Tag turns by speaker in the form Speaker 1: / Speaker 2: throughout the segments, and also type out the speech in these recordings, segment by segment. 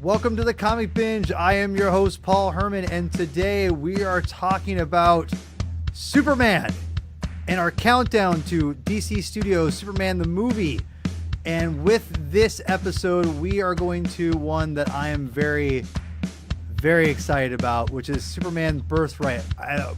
Speaker 1: Welcome to the Comic Binge. I am your host, Paul Herman, and today we are talking about Superman and our countdown to DC Studios' Superman the movie. And with this episode, we are going to one that I am very, very excited about, which is Superman Birthright.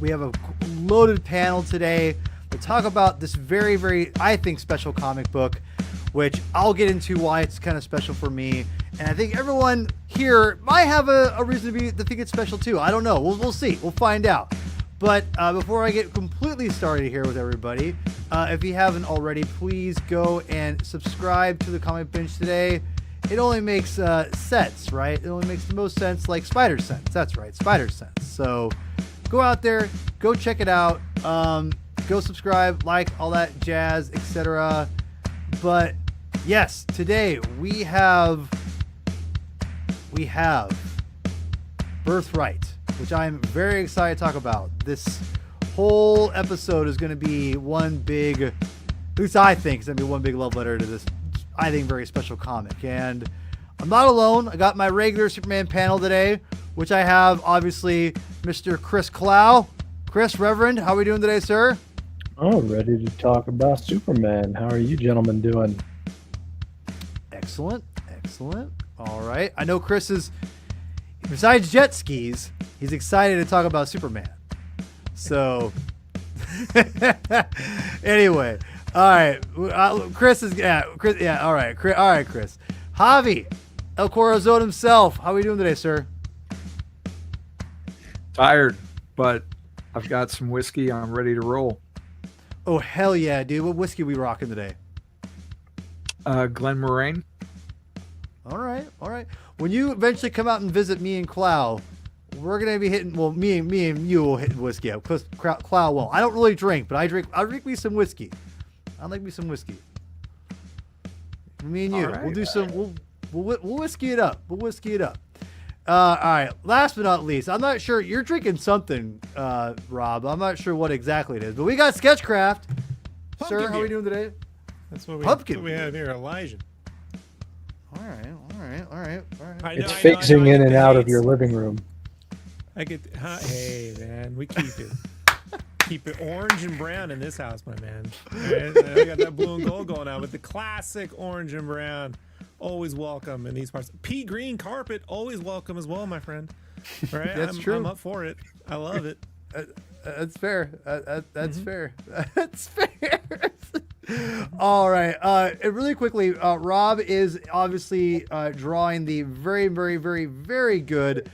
Speaker 1: We have a loaded panel today to talk about this very, very, I think, special comic book, which I'll get into why it's kind of special for me. And I think everyone here might have a reason to think it's special too. I don't know. We'll see. We'll find out. But before I get completely started here with everybody, if you haven't already, please go and subscribe to the Comic Binge today. It only makes sense, right? It only makes the most sense, like Spider Sense. That's right, Spider Sense. So go out there, go check it out, go subscribe, like all that jazz, etc. But yes, today we have Birthright, which I'm very excited to talk about. This whole episode is going to be one big, at least I think it's going to be one big love letter to this, I think, very special comic. And I'm not alone. I got my regular Superman panel today, which I have, obviously, Mr. Chris Clow. Chris, Reverend, how are we doing today, sir?
Speaker 2: Oh, ready to talk about Superman. How are you gentlemen doing?
Speaker 1: Excellent. All right. I know Chris is, besides jet skis, he's excited to talk about Superman. So, anyway, all right. Chris is, all right, Chris. Javi, El Corazon himself. How are we doing today, sir?
Speaker 3: Tired, but I've got some whiskey. I'm ready to roll.
Speaker 1: Oh, hell yeah, dude. What whiskey we rocking today?
Speaker 3: Glen Moraine.
Speaker 1: All right. When you eventually come out and visit me and Clow, we're gonna be hitting. Well, me and you will hit whiskey up. Cause Clow won't. I don't really drink, but I drink me some whiskey. I like me some whiskey. Me and you,
Speaker 3: right,
Speaker 1: we'll do some. We'll whiskey it up. We'll whiskey it up. All right. Last but not least, I'm not sure you're drinking something, Rob. I'm not sure what exactly it is, but we got Sketchcraft. Sir, how are we doing today?
Speaker 4: That's what we have here, Elijah.
Speaker 1: All right.
Speaker 2: It's phasing in and out of your living room.
Speaker 4: Hey man, we keep it orange and brown in this house, my man. Right? We got that blue and gold going on, but the classic orange and brown, always welcome in these parts. Pea green carpet, always welcome as well, my friend. Right?
Speaker 1: That's true.
Speaker 4: I'm up for it. I love it.
Speaker 1: That's fair. That's fair. That's fair. All right. And really quickly, Rob is obviously drawing the very, very, very, very good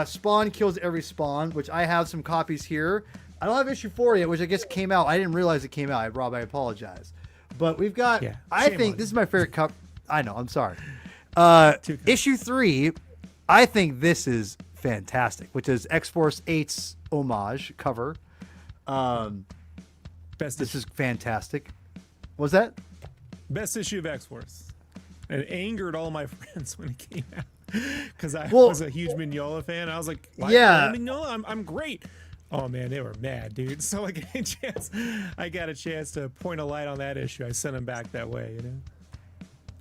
Speaker 1: Spawn Kills Every Spawn, which I have some copies here. I don't have issue 4 yet, which I guess came out. I didn't realize it came out. Rob, I apologize. But we've got, I think this is my favorite cup. I know. I'm sorry. Issue 3, I think this is fantastic, which is X-Force 8's homage cover. This is fantastic. Was that?
Speaker 4: Best issue of X-Force. And it angered all my friends when it came out. Because I was a huge Mignola fan. I was like, Mignola, I'm great. Oh man, they were mad, dude. So I got a chance to point a light on that issue. I sent them back that way, you know.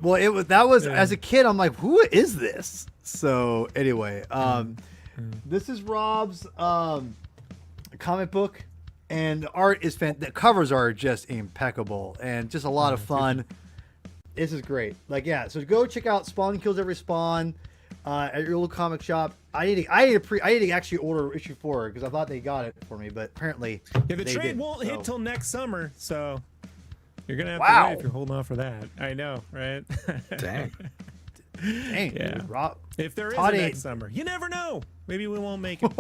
Speaker 1: Well, as a kid, I'm like, who is this? So anyway, this is Rob's comic book, and the art is the covers are just impeccable and just a lot of fun. This is great. So go check out Spawn Kills Every Spawn at your local comic shop. I need to actually order issue 4 because I thought they got it for me, but apparently
Speaker 4: the trade won't hit till next summer, so you're gonna have to wait if you're holding off for that. I know, right?
Speaker 3: Dang,
Speaker 4: yeah.
Speaker 1: Dude, Rob,
Speaker 4: if there is a next summer, you never know. Maybe we won't make it.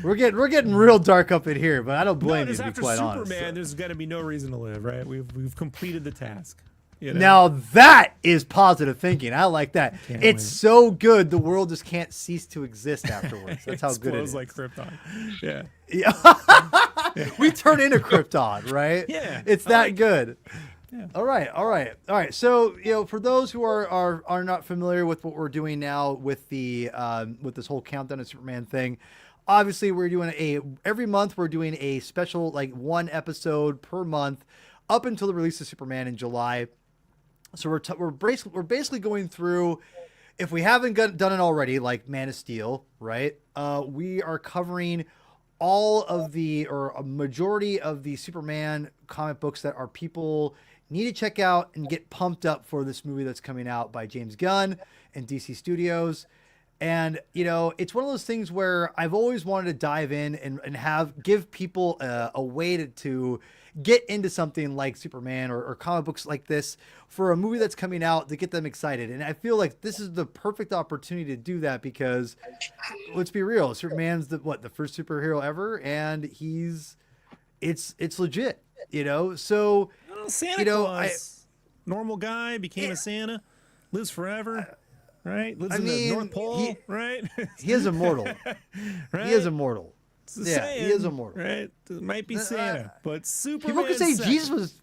Speaker 1: We're getting real dark up in here, but I don't blame you, to be quite honest.
Speaker 4: After Superman, there's got to be no reason to live, right? We've completed the task. You know?
Speaker 1: Now that is positive thinking. I like that. It's so good, the world just can't cease to exist afterwards. That's how good it is.
Speaker 4: Like Krypton. Yeah.
Speaker 1: We turn into Krypton, right?
Speaker 4: Yeah.
Speaker 1: It's that good. Yeah. All right. So, for those who are not familiar with what we're doing now with the with this whole countdown to Superman thing, obviously we're doing every month we're doing a special, like, one episode per month up until the release of Superman in July. So we're basically going through, if we haven't done it already, like Man of Steel, right? We are covering all of or a majority of the Superman comic books that our people need to check out and get pumped up for this movie that's coming out by James Gunn and DC Studios. And, it's one of those things where I've always wanted to dive in and give people a way to get into something like Superman or comic books like this for a movie that's coming out to get them excited. And I feel like this is the perfect opportunity to do that because, let's be real, Superman's the first superhero ever, and it's legit, So,
Speaker 4: Santa Claus, normal guy, became a Santa, lives forever. Right? Lives in the North Pole, right?
Speaker 1: He is immortal.
Speaker 4: Right?
Speaker 1: He is immortal.
Speaker 4: Saying,
Speaker 1: he is immortal.
Speaker 4: Right? It might be Santa, but Superman.
Speaker 1: People could say Jesus was.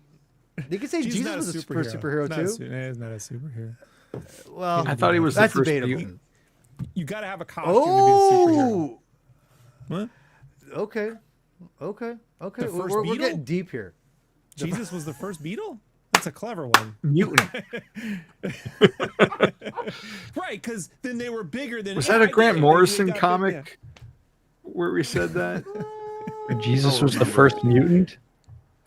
Speaker 1: They could say Jesus was the first superhero too.
Speaker 4: He's not a superhero.
Speaker 1: Well,
Speaker 3: I thought he was the
Speaker 1: that's
Speaker 3: first
Speaker 1: debatable.
Speaker 3: mutant.
Speaker 4: You got to have a costume to be a superhero. What?
Speaker 1: Okay.
Speaker 4: The first
Speaker 1: We're
Speaker 4: Beatle?
Speaker 1: getting deep here.
Speaker 4: Jesus was the first Beatle? That's a clever one.
Speaker 3: Mutant.
Speaker 4: Right, because then they were bigger than.
Speaker 3: Was that a Grant Morrison
Speaker 4: got big,
Speaker 3: comic where we said that?
Speaker 2: Jesus was the first mutant.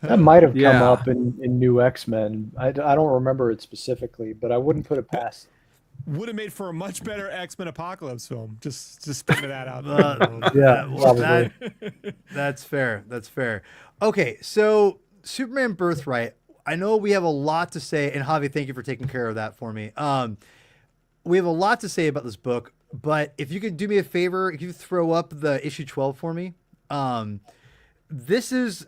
Speaker 2: That might have come
Speaker 3: Yeah.
Speaker 2: up in New X-Men. I don't remember it specifically, but I wouldn't put it past.
Speaker 4: Would have made for a much better X-Men Apocalypse film. Just spitting that out.
Speaker 2: Yeah, probably.
Speaker 1: That's fair. That's fair. Okay, so Superman Birthright. I know we have a lot to say, and Javi, thank you for taking care of that for me. We have a lot to say about this book, but if you could do me a favor, if you throw up the issue 12 for me. This is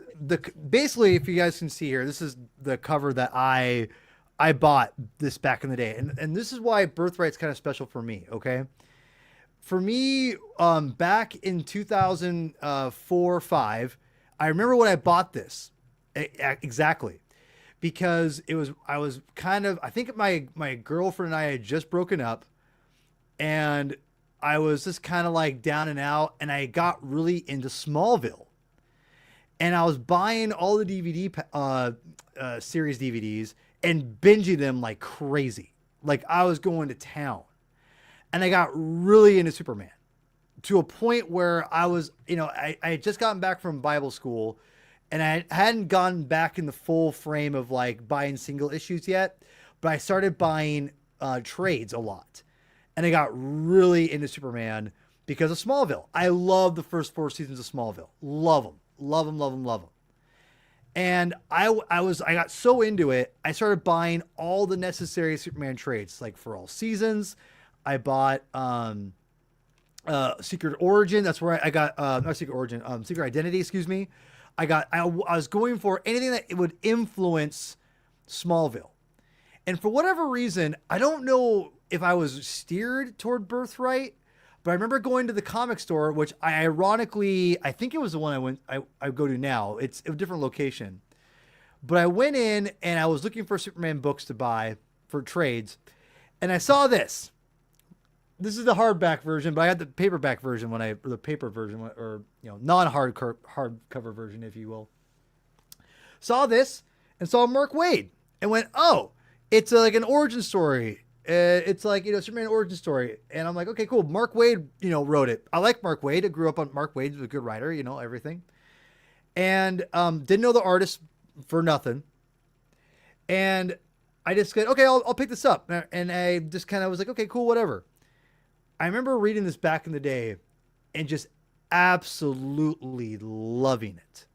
Speaker 1: basically, if you guys can see here, this is the cover that I bought this back in the day. And this is why Birthright's kind of special for me, okay? For me, back in 2004 or 5, I remember when I bought this exactly. Because I think my girlfriend and I had just broken up, and I was just kind of like down and out, and I got really into Smallville, and I was buying all the DVD series DVDs and binging them like crazy. Like I was going to town, and I got really into Superman to a point where I was, I had just gotten back from Bible school. And I hadn't gone back in the full frame of like buying single issues yet, but I started buying trades a lot. And I got really into Superman because of Smallville. I love the first 4 seasons of Smallville. Love them. Love them, love them, love them. And I got so into it, I started buying all the necessary Superman trades, like for all seasons. I bought Secret Origin. That's where I got, not Secret Origin, Secret Identity, excuse me. I was going for anything that it would influence Smallville. And for whatever reason, I don't know if I was steered toward Birthright, but I remember going to the comic store, which I think it was the one I go to now. It's a different location. But I went in and I was looking for Superman books to buy for trades. And I saw this. This is the hardback version, but I had the paperback version the paper version, or non-hardcover version, if you will. Saw this and saw Mark Waid and went, oh, it's like an origin story. It's like Superman origin story, and I'm like, okay, cool. Mark Waid, wrote it. I like Mark Waid. I grew up on Mark Waid. He was a good writer, everything. And didn't know the artist for nothing. And I just said, okay, I'll pick this up. And I just kind of was like, okay, cool, whatever. I remember reading this back in the day and just absolutely loving it.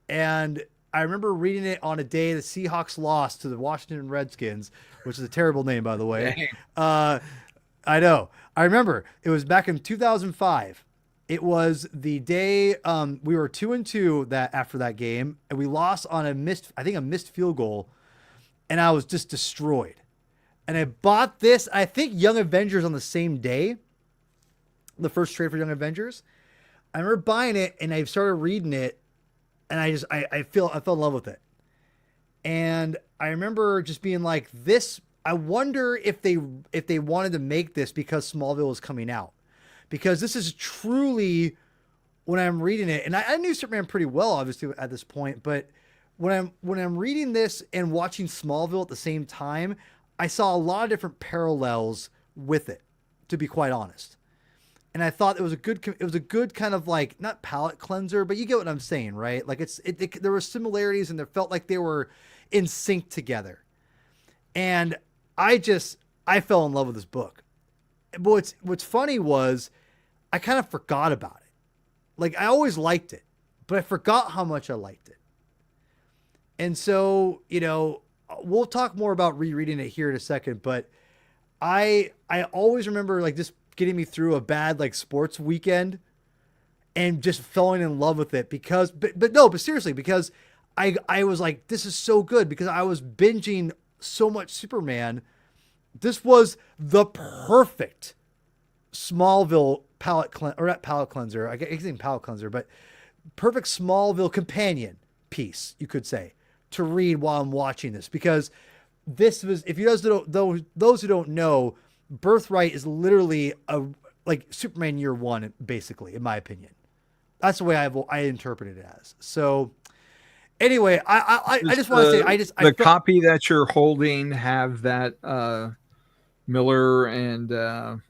Speaker 1: And I remember reading it on a day the Seahawks lost to the Washington Redskins, which is a terrible name, by the way. I know. I remember it was back in 2005. It was the day we were 2-2 after that game, and we lost on a missed field goal, and I was just destroyed. And I bought this, I think Young Avengers on the same day, the first trade for Young Avengers. I remember buying it and I started reading it, and I fell in love with it. And I remember just being like, this, I wonder if they wanted to make this because Smallville was coming out. Because this is truly, when I'm reading it, and I knew Superman pretty well, obviously, at this point, but when I'm reading this and watching Smallville at the same time, I saw a lot of different parallels with it, to be quite honest. And I thought it was a good kind of like, not palate cleanser, but you get what I'm saying, right? Like there were similarities and it felt like they were in sync together. And I fell in love with this book. But what's funny was I kind of forgot about it. Like I always liked it, but I forgot how much I liked it. And so, we'll talk more about rereading it here in a second, but I always remember like just getting me through a bad like sports weekend and just falling in love with it because seriously, because I was like, this is so good because I was binging so much Superman. This was the perfect Smallville palate cleanser. I guess it's palate cleanser, but perfect Smallville companion piece, you could say, to read while I'm watching this, because this was, if you those who don't know, Birthright is literally like Superman year one, basically, in my opinion. That's the way I interpret it as. So anyway, I just want to say,
Speaker 3: the copy that you're holding have that Miller and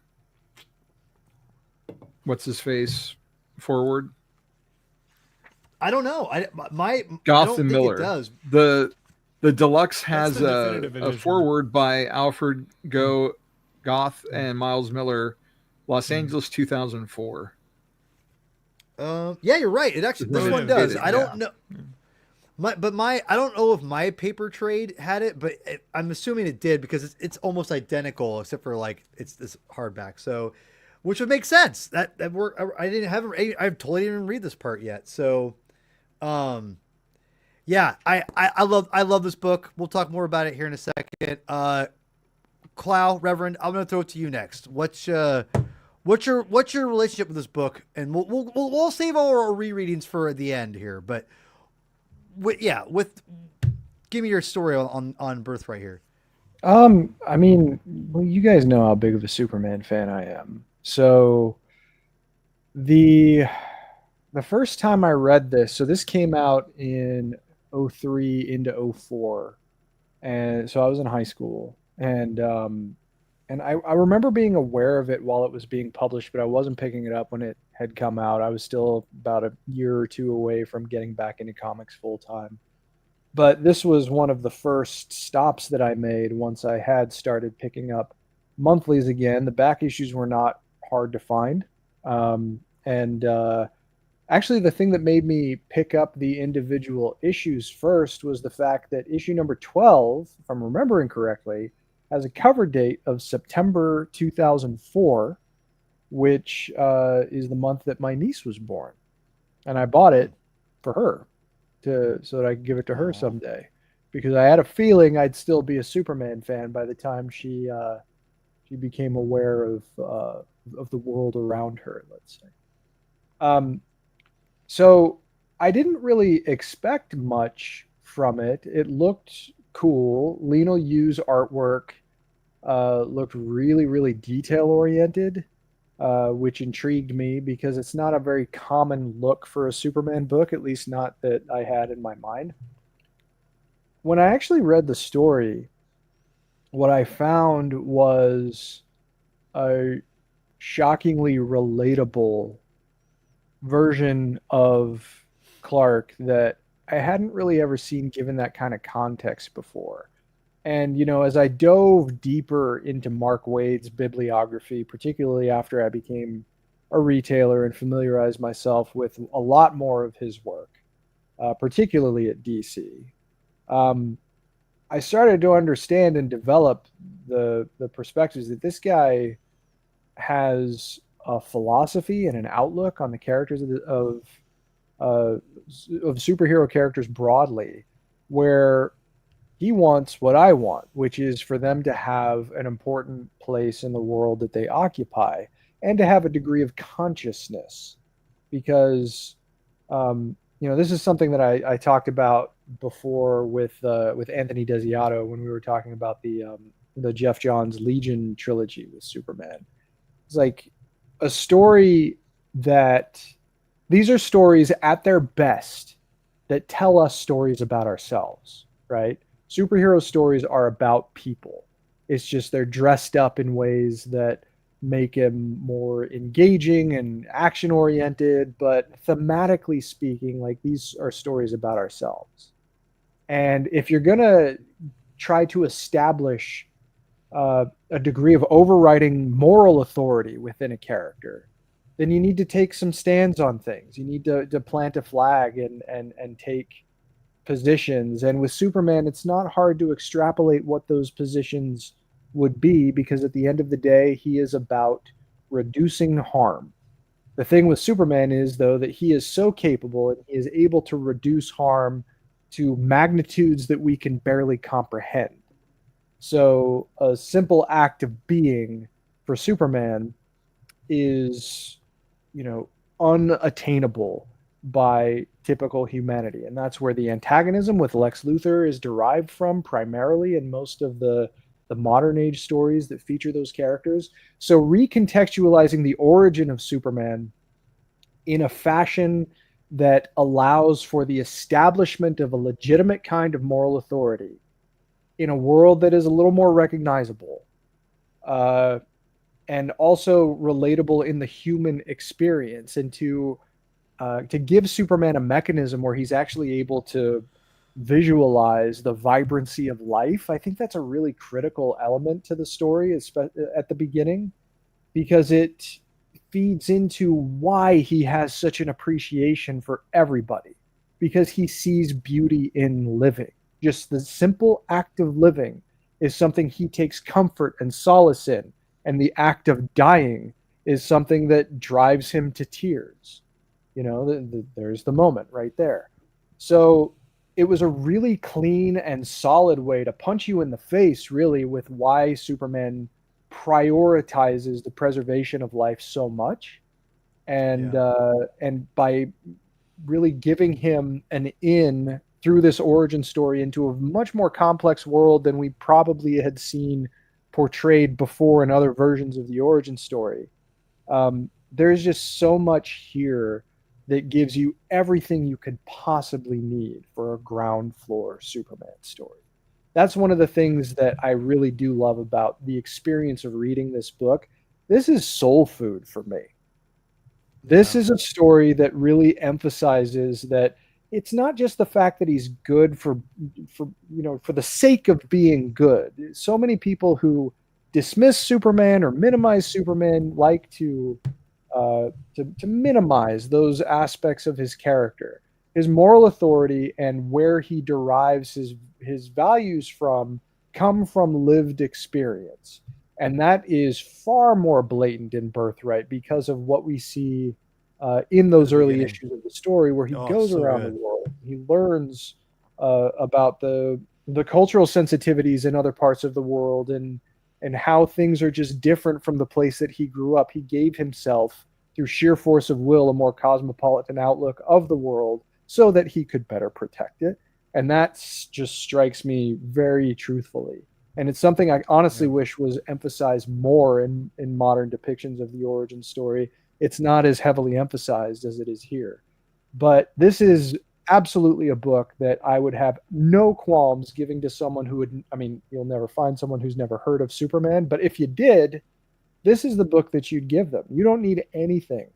Speaker 3: what's his face forward?
Speaker 1: I don't know.
Speaker 3: Goth and Miller.
Speaker 1: It does.
Speaker 3: The deluxe has a forward by Alfred Goth and Miles Miller, Los Angeles 2004.
Speaker 1: Yeah, you're right. It actually, this one does. I don't know. I don't know if my paper trade had it, but I'm assuming it did because it's almost identical except for like it's this hardback. So, which would make sense. That work. I totally didn't even read this part yet. So, yeah, I love this book. We'll talk more about it here in a second. Clow, Reverend, I'm gonna throw it to you next. What's your relationship with this book? And we'll save all our rereadings for the end here. But give me your story on Birthright here.
Speaker 2: I mean, well, you guys know how big of a Superman fan I am. So the first time I read this, so this came out in 03 into 04. And so I was in high school, and I remember being aware of it while it was being published, but I wasn't picking it up when it had come out. I was still about a year or two away from getting back into comics full time. But this was one of the first stops that I made once I had started picking up monthlies again. The back issues were not hard to find. Actually, the thing that made me pick up the individual issues first was the fact that issue number 12, if I'm remembering correctly, has a cover date of September 2004, which is the month that my niece was born. And I bought it for her so that I could give it to her someday, because I had a feeling I'd still be a Superman fan by the time she became aware of the world around her, let's say. So I didn't really expect much from it. It looked cool. Lino Yu's artwork looked really, really detail-oriented, which intrigued me because it's not a very common look for a Superman book, at least not that I had in my mind. When I actually read the story, what I found was a shockingly relatable version of Clark that I hadn't really ever seen given that kind of context before. And, as I dove deeper into Mark Waid's bibliography, particularly after I became a retailer and familiarized myself with a lot more of his work, particularly at DC, I started to understand and develop the perspectives that this guy has a philosophy and an outlook on the characters of superhero characters broadly, where he wants what I want, which is for them to have an important place in the world that they occupy and to have a degree of consciousness. Because, this is something that I talked about before with Anthony Desiato when we were talking about the Jeff Johns Legion trilogy with Superman. It's like a story that these are stories at their best that tell us stories about ourselves, right? Superhero stories are about people. It's just they're dressed up in ways that make him more engaging and action oriented, but thematically speaking, like these are stories about ourselves. And if you're going to try to establish a degree of overriding moral authority within a character, then you need to take some stands on things. You need to plant a flag and take positions. And with Superman, it's not hard to extrapolate what those positions would be, because at the end of the day, he is about reducing harm. The thing with Superman is, though, that he is so capable and he is able to reduce harm to magnitudes that we can barely comprehend. So a simple act of being for Superman is, unattainable by typical humanity. And that's where the antagonism with Lex Luthor is derived from primarily in most of the modern age stories that feature those characters. So recontextualizing the origin of Superman in a fashion that allows for the establishment of a legitimate kind of moral authority in a world that is a little more recognizable, and also relatable in the human experience, and to give Superman a mechanism where he's actually able to visualize the vibrancy of life. I think that's a really critical element to the story at the beginning, because it feeds into why he has such an appreciation for everybody, because he sees beauty in living. Just the simple act of living is something he takes comfort and solace in, and the act of dying is something that drives him to tears. There's the moment right there. So it was a really clean and solid way to punch you in the face, really, with why Superman prioritizes the preservation of life so much, and by really giving him an in through this origin story into a much more complex world than we probably had seen portrayed before in other versions of the origin story. There's just so much here that gives you everything you could possibly need for a ground floor Superman story. That's one of the things that I really do love about the experience of reading this book. This is soul food for me. This is a story that really emphasizes that it's not just the fact that he's good for the sake of being good. So many people who dismiss Superman or minimize Superman like to minimize those aspects of his character, his moral authority, and where he derives his values from come from lived experience. And that is far more blatant in Birthright because of what we see in those early issues of the story, where he goes around the world. He learns about the cultural sensitivities in other parts of the world, and how things are just different from the place that he grew up. He gave himself, through sheer force of will, a more cosmopolitan outlook of the world so that he could better protect it. And that just strikes me very truthfully. And it's something I honestly wish was emphasized more in modern depictions of the origin story. It's not as heavily emphasized as it is here. But this is absolutely a book that I would have no qualms giving to someone who would, you'll never find someone who's never heard of Superman, but if you did, this is the book that you'd give them. You don't need anything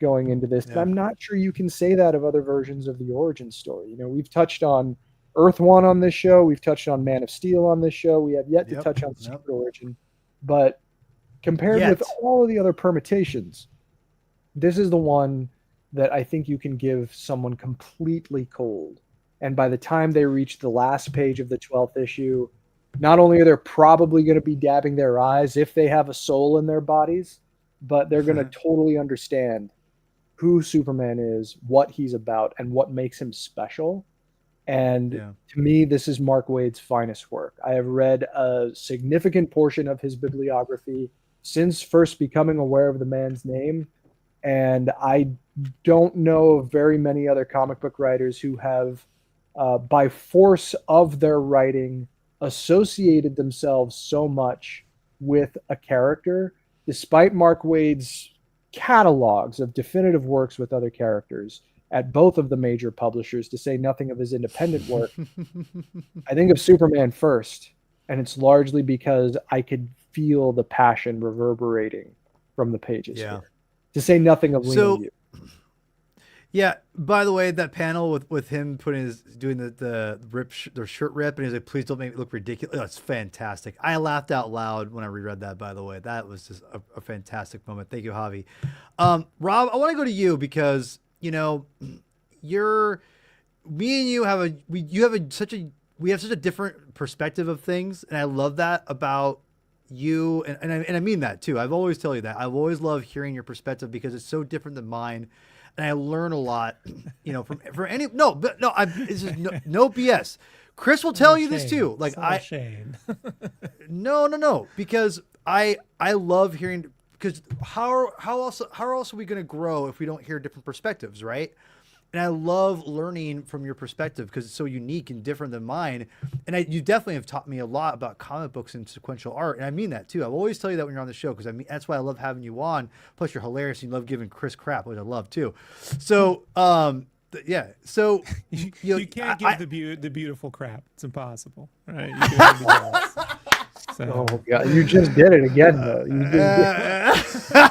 Speaker 2: going into this. Yeah. I'm not sure you can say that of other versions of the origin story. We've touched on Earth One on this show. We've touched on Man of Steel on this show. We have yet to touch on Secret Origin. But compared with all of the other permutations, this is the one that I think you can give someone completely cold. And by the time they reach the last page of the 12th issue, not only are they probably going to be dabbing their eyes if they have a soul in their bodies, but they're going to totally understand who Superman is, what he's about, and what makes him special. And to me, this is Mark Waid's finest work. I have read a significant portion of his bibliography since first becoming aware of the man's name. And I don't know of very many other comic book writers who have, by force of their writing, associated themselves so much with a character, despite Mark Waid's catalogs of definitive works with other characters. at both of the major publishers, to say nothing of his independent work. I think of Superman first, and it's largely because I could feel the passion reverberating from the pages here. To say nothing of Lena Yu.
Speaker 1: Yeah. By the way, that panel with him doing the shirt rip, and he's like, "Please don't make me look ridiculous." Oh, it's fantastic. I laughed out loud when I reread that. By the way, that was just a fantastic moment. Thank you, Javi. Rob, I want to go to you because me and you have such a different perspective of things, and I love that about you, and I mean that too. I've always tell you that. I've always loved hearing your perspective because it's so different than mine. And I learn a lot, from any, no BS. Chris will tell you this too. Like
Speaker 4: Shane.
Speaker 1: No, because I love hearing, because how else are we going to grow if we don't hear different perspectives, right? And I love learning from your perspective because it's so unique and different than mine. And you definitely have taught me a lot about comic books and sequential art. And I mean that too. I always tell you that when you're on the show, because that's why I love having you on. Plus you're hilarious and you love giving Chris crap, which I love too. So, yeah. So
Speaker 4: you can't give the beautiful crap. It's impossible. Right? You can be jealous.
Speaker 2: So. Oh God, you just did it again though. You just
Speaker 1: did.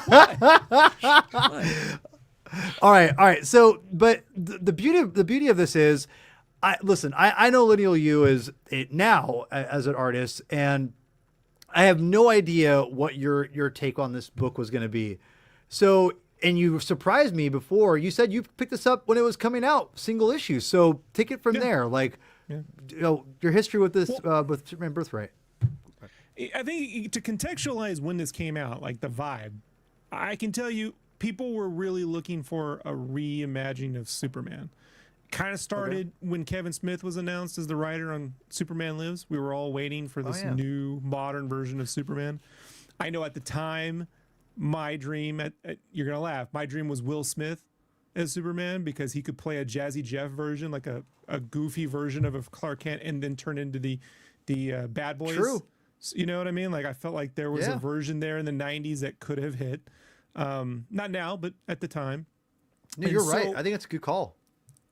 Speaker 1: All right. So, but the beauty of this is, I know Lineal Yu is now as an artist, and I have no idea what your take on this book was going to be. So, and you surprised me before. You said you picked this up when it was coming out, single issue. So take it from there. Like, your history with this, with Superman Birthright.
Speaker 4: I think to contextualize when this came out, like the vibe, I can tell you, people were really looking for a reimagining of Superman. Kind of started when Kevin Smith was announced as the writer on Superman Lives. We were all waiting for this new modern version of Superman. I know at the time, my dream, you're going to laugh, my dream was Will Smith as Superman because he could play a Jazzy Jeff version, like a goofy version of a Clark Kent, and then turn into the Bad Boys.
Speaker 1: True.
Speaker 4: You know what I mean? Like I felt like there was a version there in the 90s that could have hit. Not now, but at the time.
Speaker 1: No, you're right. I think it's a good call.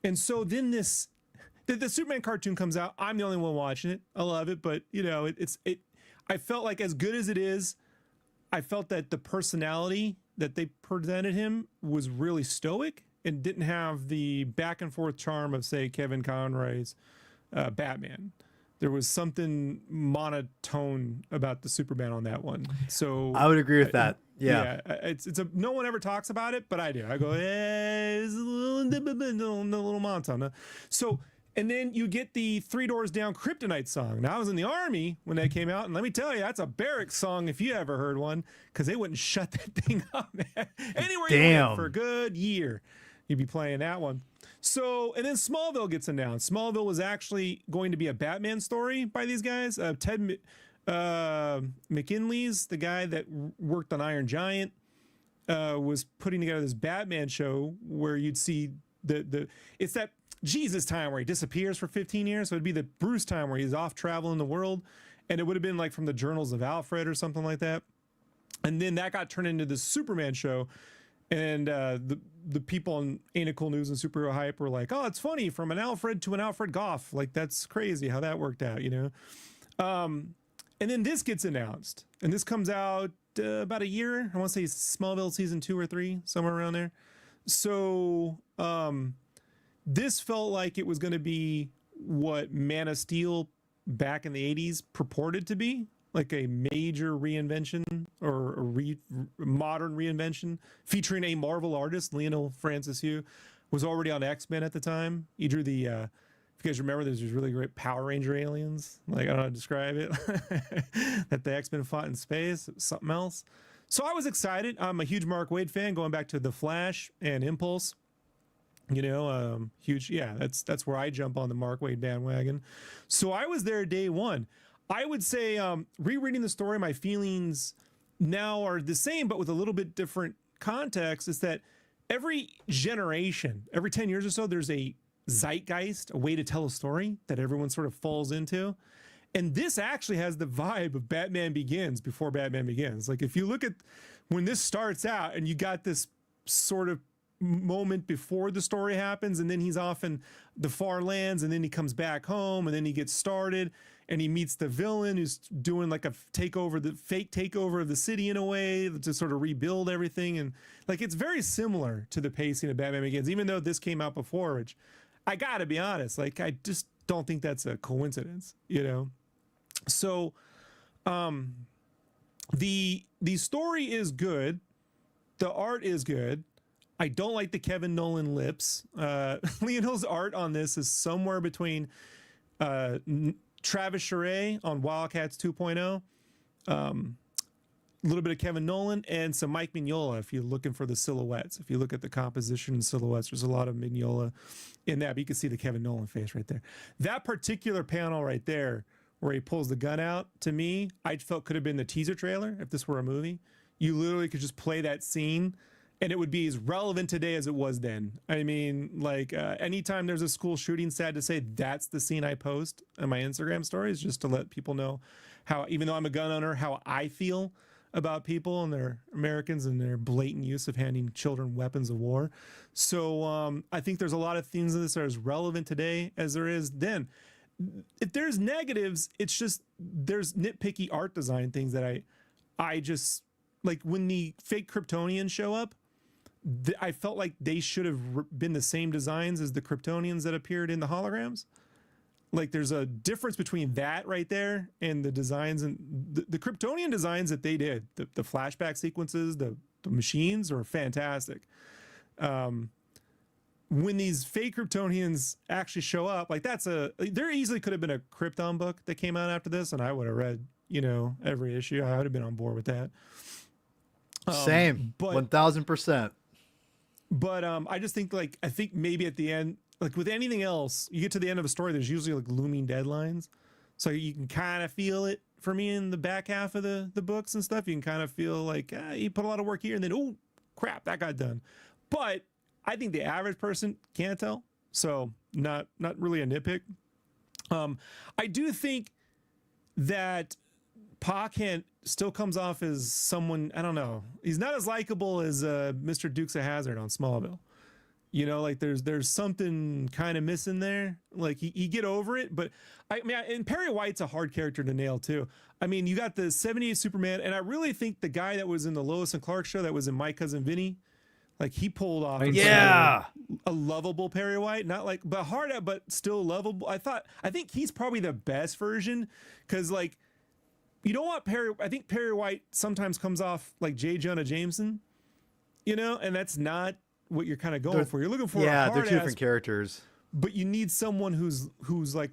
Speaker 4: And so then the Superman cartoon comes out. I'm the only one watching it. I love it, but I felt like as good as it is, I felt that the personality that they presented him was really stoic and didn't have the back and forth charm of, say, Kevin Conroy's Batman. There was something monotone about the Superman on that one. So
Speaker 1: I would agree with that. Yeah.
Speaker 4: No one ever talks about it, but I do. I go, it's a little monotone. So, and then you get the Three Doors Down Kryptonite song. Now I was in the Army when that came out, and let me tell you, that's a barracks song if you ever heard one, because they wouldn't shut that thing up, man. Anywhere you went for a good year, you'd be playing that one. So, and then Smallville gets announced. Smallville was actually going to be a Batman story by these guys. Ted McKinley's the guy that worked on Iron Giant, was putting together this Batman show where you'd see it's that Jesus time where he disappears for 15 years. So it'd be the Bruce time where he's off traveling the world. And it would have been like from the Journals of Alfred or something like that. And then that got turned into the Superman show. And the people on Ain't It Cool News and Superhero Hype were like, oh, it's funny, from an Alfred to an Alfred Goff. Like, that's crazy how that worked out, And then this gets announced. And this comes out about a year. I want to say Smallville season 2 or 3, somewhere around there. So this felt like it was going to be what Man of Steel back in the 80s purported to be. Like a major reinvention or a modern reinvention featuring a Marvel artist. Lionel Francis Hu was already on X-Men at the time. He drew the, if you guys remember, there's these really great Power Ranger aliens. Like, I don't know how to describe it. That the X-Men fought in space. It was something else. So I was excited. I'm a huge Mark Waid fan, going back to The Flash and Impulse. Huge. Yeah, that's where I jump on the Mark Waid bandwagon. So I was there day one. I would say rereading the story, my feelings now are the same, but with a little bit different context, is that every generation, every 10 years or so, there's a zeitgeist, a way to tell a story that everyone sort of falls into. And this actually has the vibe of Batman Begins before Batman Begins. Like if you look at when this starts out and you got this sort of moment before the story happens, and then he's off in the far lands, and then he comes back home, and then he gets started, and he meets the villain who's doing like a fake takeover of the city in a way to sort of rebuild everything. And like, it's very similar to the pacing of Batman Begins, even though this came out before, which I gotta be honest, like, I just don't think that's a coincidence, you know? So, the story is good. The art is good. I don't like the Kevin Nolan lips. Leonel's art on this is somewhere between Travis Charest on Wildcats 2.0, a little bit of Kevin Nolan, and some Mike Mignola if you're looking for the silhouettes. If you look at the composition and silhouettes, there's a lot of Mignola in that, but you can see the Kevin Nolan face right there. That particular panel right there, where he pulls the gun out, to me, I felt could have been the teaser trailer if this were a movie. You literally could just play that scene, and it would be as relevant today as it was then. I mean, like, anytime there's a school shooting, sad to say, that's the scene I post on my Instagram stories, just to let people know how, even though I'm a gun owner, how I feel about people and their Americans and their blatant use of handing children weapons of war. So I think there's a lot of things in this that are as relevant today as there is then. If there's negatives, it's just there's nitpicky art design things that I just, like, when the fake Kryptonians show up, I felt like they should have been the same designs as the Kryptonians that appeared in the holograms. Like, there's a difference between that right there and the designs, and the Kryptonian designs that they did, the flashback sequences, the machines are fantastic. When these fake Kryptonians actually show up, like, there easily could have been a Krypton book that came out after this, and I would have read, you know, every issue. I would have been on board with that.
Speaker 1: Same, 1000%.
Speaker 4: But I just think, like, I think maybe at the end, like with anything else, you get to the end of a story, there's usually like looming deadlines. So you can kind of feel it for me in the back half of the books and stuff. You can kind of feel like you put a lot of work here and then, oh, crap, that got done. But I think the average person can't tell. So not really a nitpick. I do think that Pa Kent still comes off as someone, I don't know. He's not as likable as Mr. Dukes of Hazzard on Smallville. You know, like there's something kind of missing there. Like he get over it, but I mean, and Perry White's a hard character to nail too. I mean, you got the 78 Superman, and I really think the guy that was in the Lois and Clark show that was in My Cousin Vinny, like he pulled off a lovable Perry White, not like but hard at, but still lovable. I think he's probably the best version, because like, you know what, I think Perry White sometimes comes off like J. Jonah Jameson, you know, and that's not what you're kind of going for. You're looking for a hard
Speaker 1: they're two different characters, but
Speaker 4: you need someone who's like,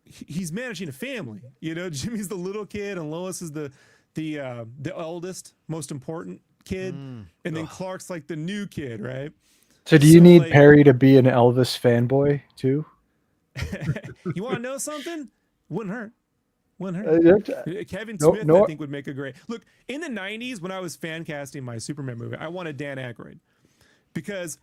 Speaker 4: he's managing a family, you know. Jimmy's the little kid and Lois is the eldest, most important kid, and then Clark's like the new kid, right?
Speaker 2: So do you need like, Perry to be an Elvis fanboy too?
Speaker 4: You want to know something? Wouldn't hurt. Kevin
Speaker 2: Smith,
Speaker 4: I think, would make a great look. In the 90s, when I was fan casting my Superman movie, I wanted Dan Aykroyd. Because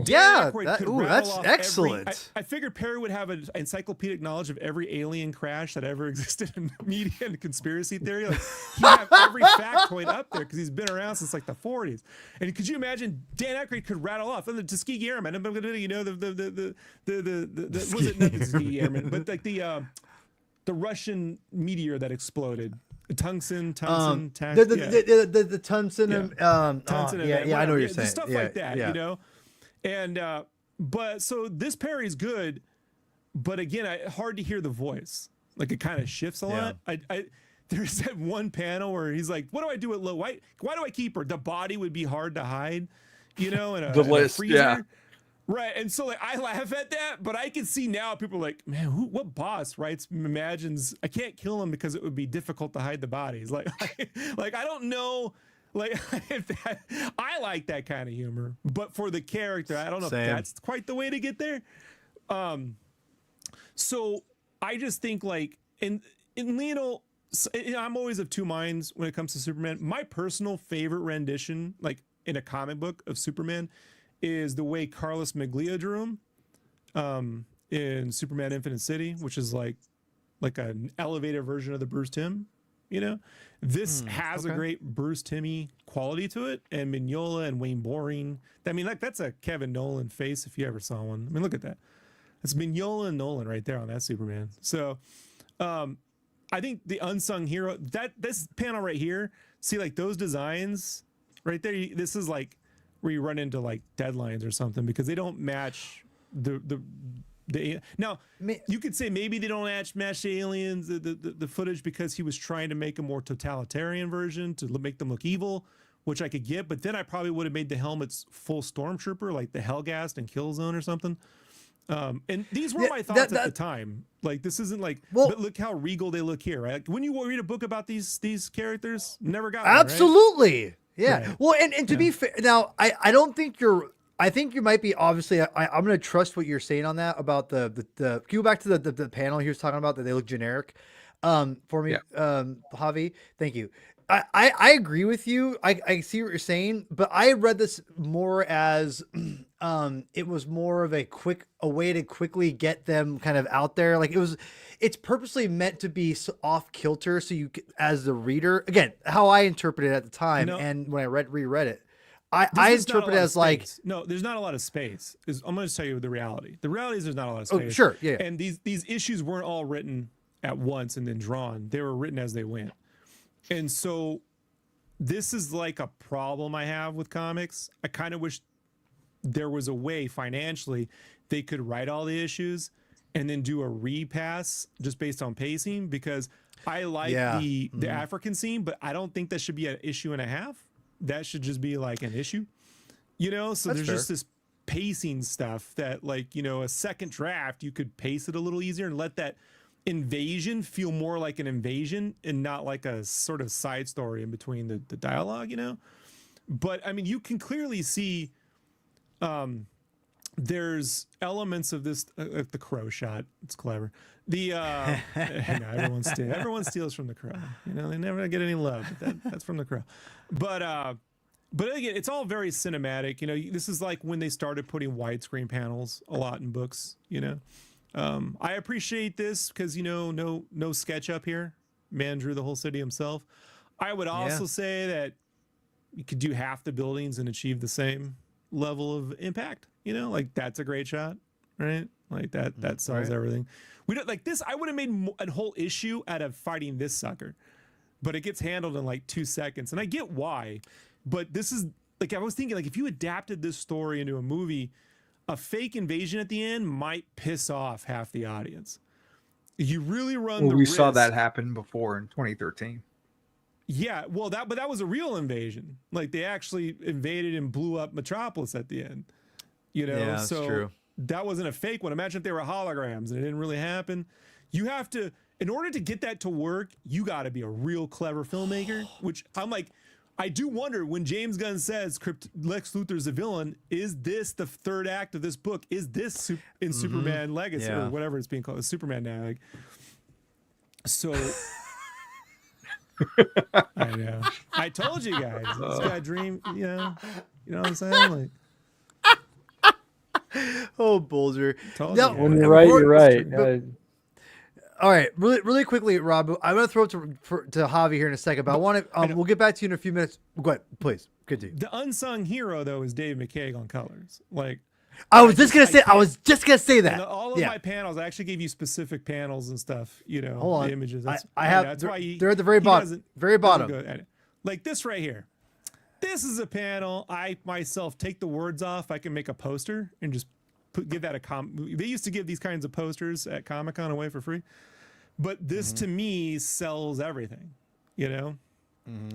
Speaker 1: that's excellent.
Speaker 4: I figured Perry would have an encyclopedic knowledge of every alien crash that ever existed in media and conspiracy theory. Like, he'd have every factoid up there because he's been around since like the 40s. And could you imagine Dan Aykroyd could rattle off the Tuskegee Airmen? You know, the was it not the Tuskegee Airmen, but like the Russian meteor that exploded. Tungsten,
Speaker 1: the Tungsten, I know what you're saying.
Speaker 4: Stuff like that, you know. And but so this Perry's good, but again, hard to hear the voice. Like it kind of shifts a lot. There's that one panel where he's like, "What do I do with Lo? Why do I keep her? The body would be hard to hide, you know, in a freezer." Right, and so like I laugh at that, but I can see now people are like, man, what boss imagines I can't kill him because it would be difficult to hide the bodies. Like I don't know, like if that, I like that kind of humor, but for the character, I don't know if that's quite the way to get there. So I just think like in Lionel, I'm always of two minds when it comes to Superman. My personal favorite rendition, like in a comic book of Superman, is the way Carlos Maglia drew him in Superman Infinite City, which is like an elevated version of the Bruce Timm You know, this has a great Bruce Timmey quality to it, and Mignola and Wayne Boring. I mean, like that's a Kevin Nolan face if you ever saw one. I mean, look at that. It's Mignola and Nolan right there on that Superman. So, I think the unsung hero, that this panel right here, see like those designs right there. This is like where you run into like deadlines or something because they don't match the now you could say maybe they don't match the aliens the footage because he was trying to make a more totalitarian version to make them look evil, which I could get, but then I probably would have made the helmets full stormtrooper like the Hellgast and Killzone or something. And these were my thoughts at the time. Like this isn't like, but look how regal they look here, right? Like, when you read a book about these characters, never got
Speaker 1: absolutely,
Speaker 4: right?
Speaker 1: Yeah.
Speaker 4: Right.
Speaker 1: Well, and to be fair, now I don't think you're. I think you might be obviously. I'm going to trust what you're saying on that about the. Can you go back to the panel he was talking about that they look generic, for me, Javi? Thank you. I agree with you. I see what you're saying, but I read this more as it was more of a way to quickly get them kind of out there. Like it's purposely meant to be off kilter. So you, as the reader, again, how I interpreted it at the time. And when I reread it, I interpret it as like,
Speaker 4: no, there's not a lot of space. I'm going to tell you the reality. The reality is there's not a lot of space.
Speaker 1: Oh, sure. Yeah.
Speaker 4: And these issues weren't all written at once and then drawn. They were written as they went. And so this is like a problem I have with comics. I kind of wish there was a way financially they could write all the issues and then do a repass just based on pacing, because I like the African scene, but I don't think that should be an issue and a half. That should just be like an issue, you know? So there's just this pacing stuff that, like, you know, a second draft, you could pace it a little easier and let that invasion feel more like an invasion and not like a sort of side story in between the dialogue, you know? But I mean, you can clearly see there's elements of this, the crow shot. It's clever. The everyone steals from the crow. You know, they never get any love, but that's from the crow. But again, it's all very cinematic. You know, this is like when they started putting widescreen panels a lot in books, you know. I appreciate this because, you know, no sketch up here. Man drew the whole city himself. I would also say that you could do half the buildings and achieve the same level of impact. You know, like that's a great shot, right? Like that sells everything. We don't like this. I would have made a whole issue out of fighting this sucker, but it gets handled in like 2 seconds, and I get why. But this is like, I was thinking, like, if you adapted this story into a movie, a fake invasion at the end might piss off half the audience. You really run the risk.
Speaker 3: We saw that happen before in 2013.
Speaker 4: Yeah, well, but that was a real invasion. Like, they actually invaded and blew up Metropolis at the end. You know,
Speaker 1: yeah, that's true.
Speaker 4: That wasn't a fake one. Imagine if they were holograms and it didn't really happen. You have to, in order to get that to work, you got to be a real clever filmmaker. Which I'm like, I do wonder when James Gunn says Lex Luthor's a villain, is this the third act of this book? Is this in Superman Legacy or whatever it's being called? It's Superman now. Like, so I know. I told you guys. This guy dream. You know what I'm saying? Like,
Speaker 1: oh, Bulger.
Speaker 2: No, when you're right, you're right.
Speaker 1: All right, really quickly, Rob. I'm going to throw it to Javi here in a second, but I want to. We'll get back to you in a few minutes. Go ahead, please. Good to you.
Speaker 4: The unsung hero, though, is Dave McCaig on colors. Like,
Speaker 1: I was just gonna say that.
Speaker 4: All of my panels, I actually gave you specific panels and stuff. You know,
Speaker 1: hold on.
Speaker 4: The images.
Speaker 1: I have. That's why they're at the very bottom. Very bottom.
Speaker 4: Like this right here. This is a panel. I myself take the words off. I can make a poster and just give that a They used to give these kinds of posters at Comic-Con away for free, but this to me sells everything. You know,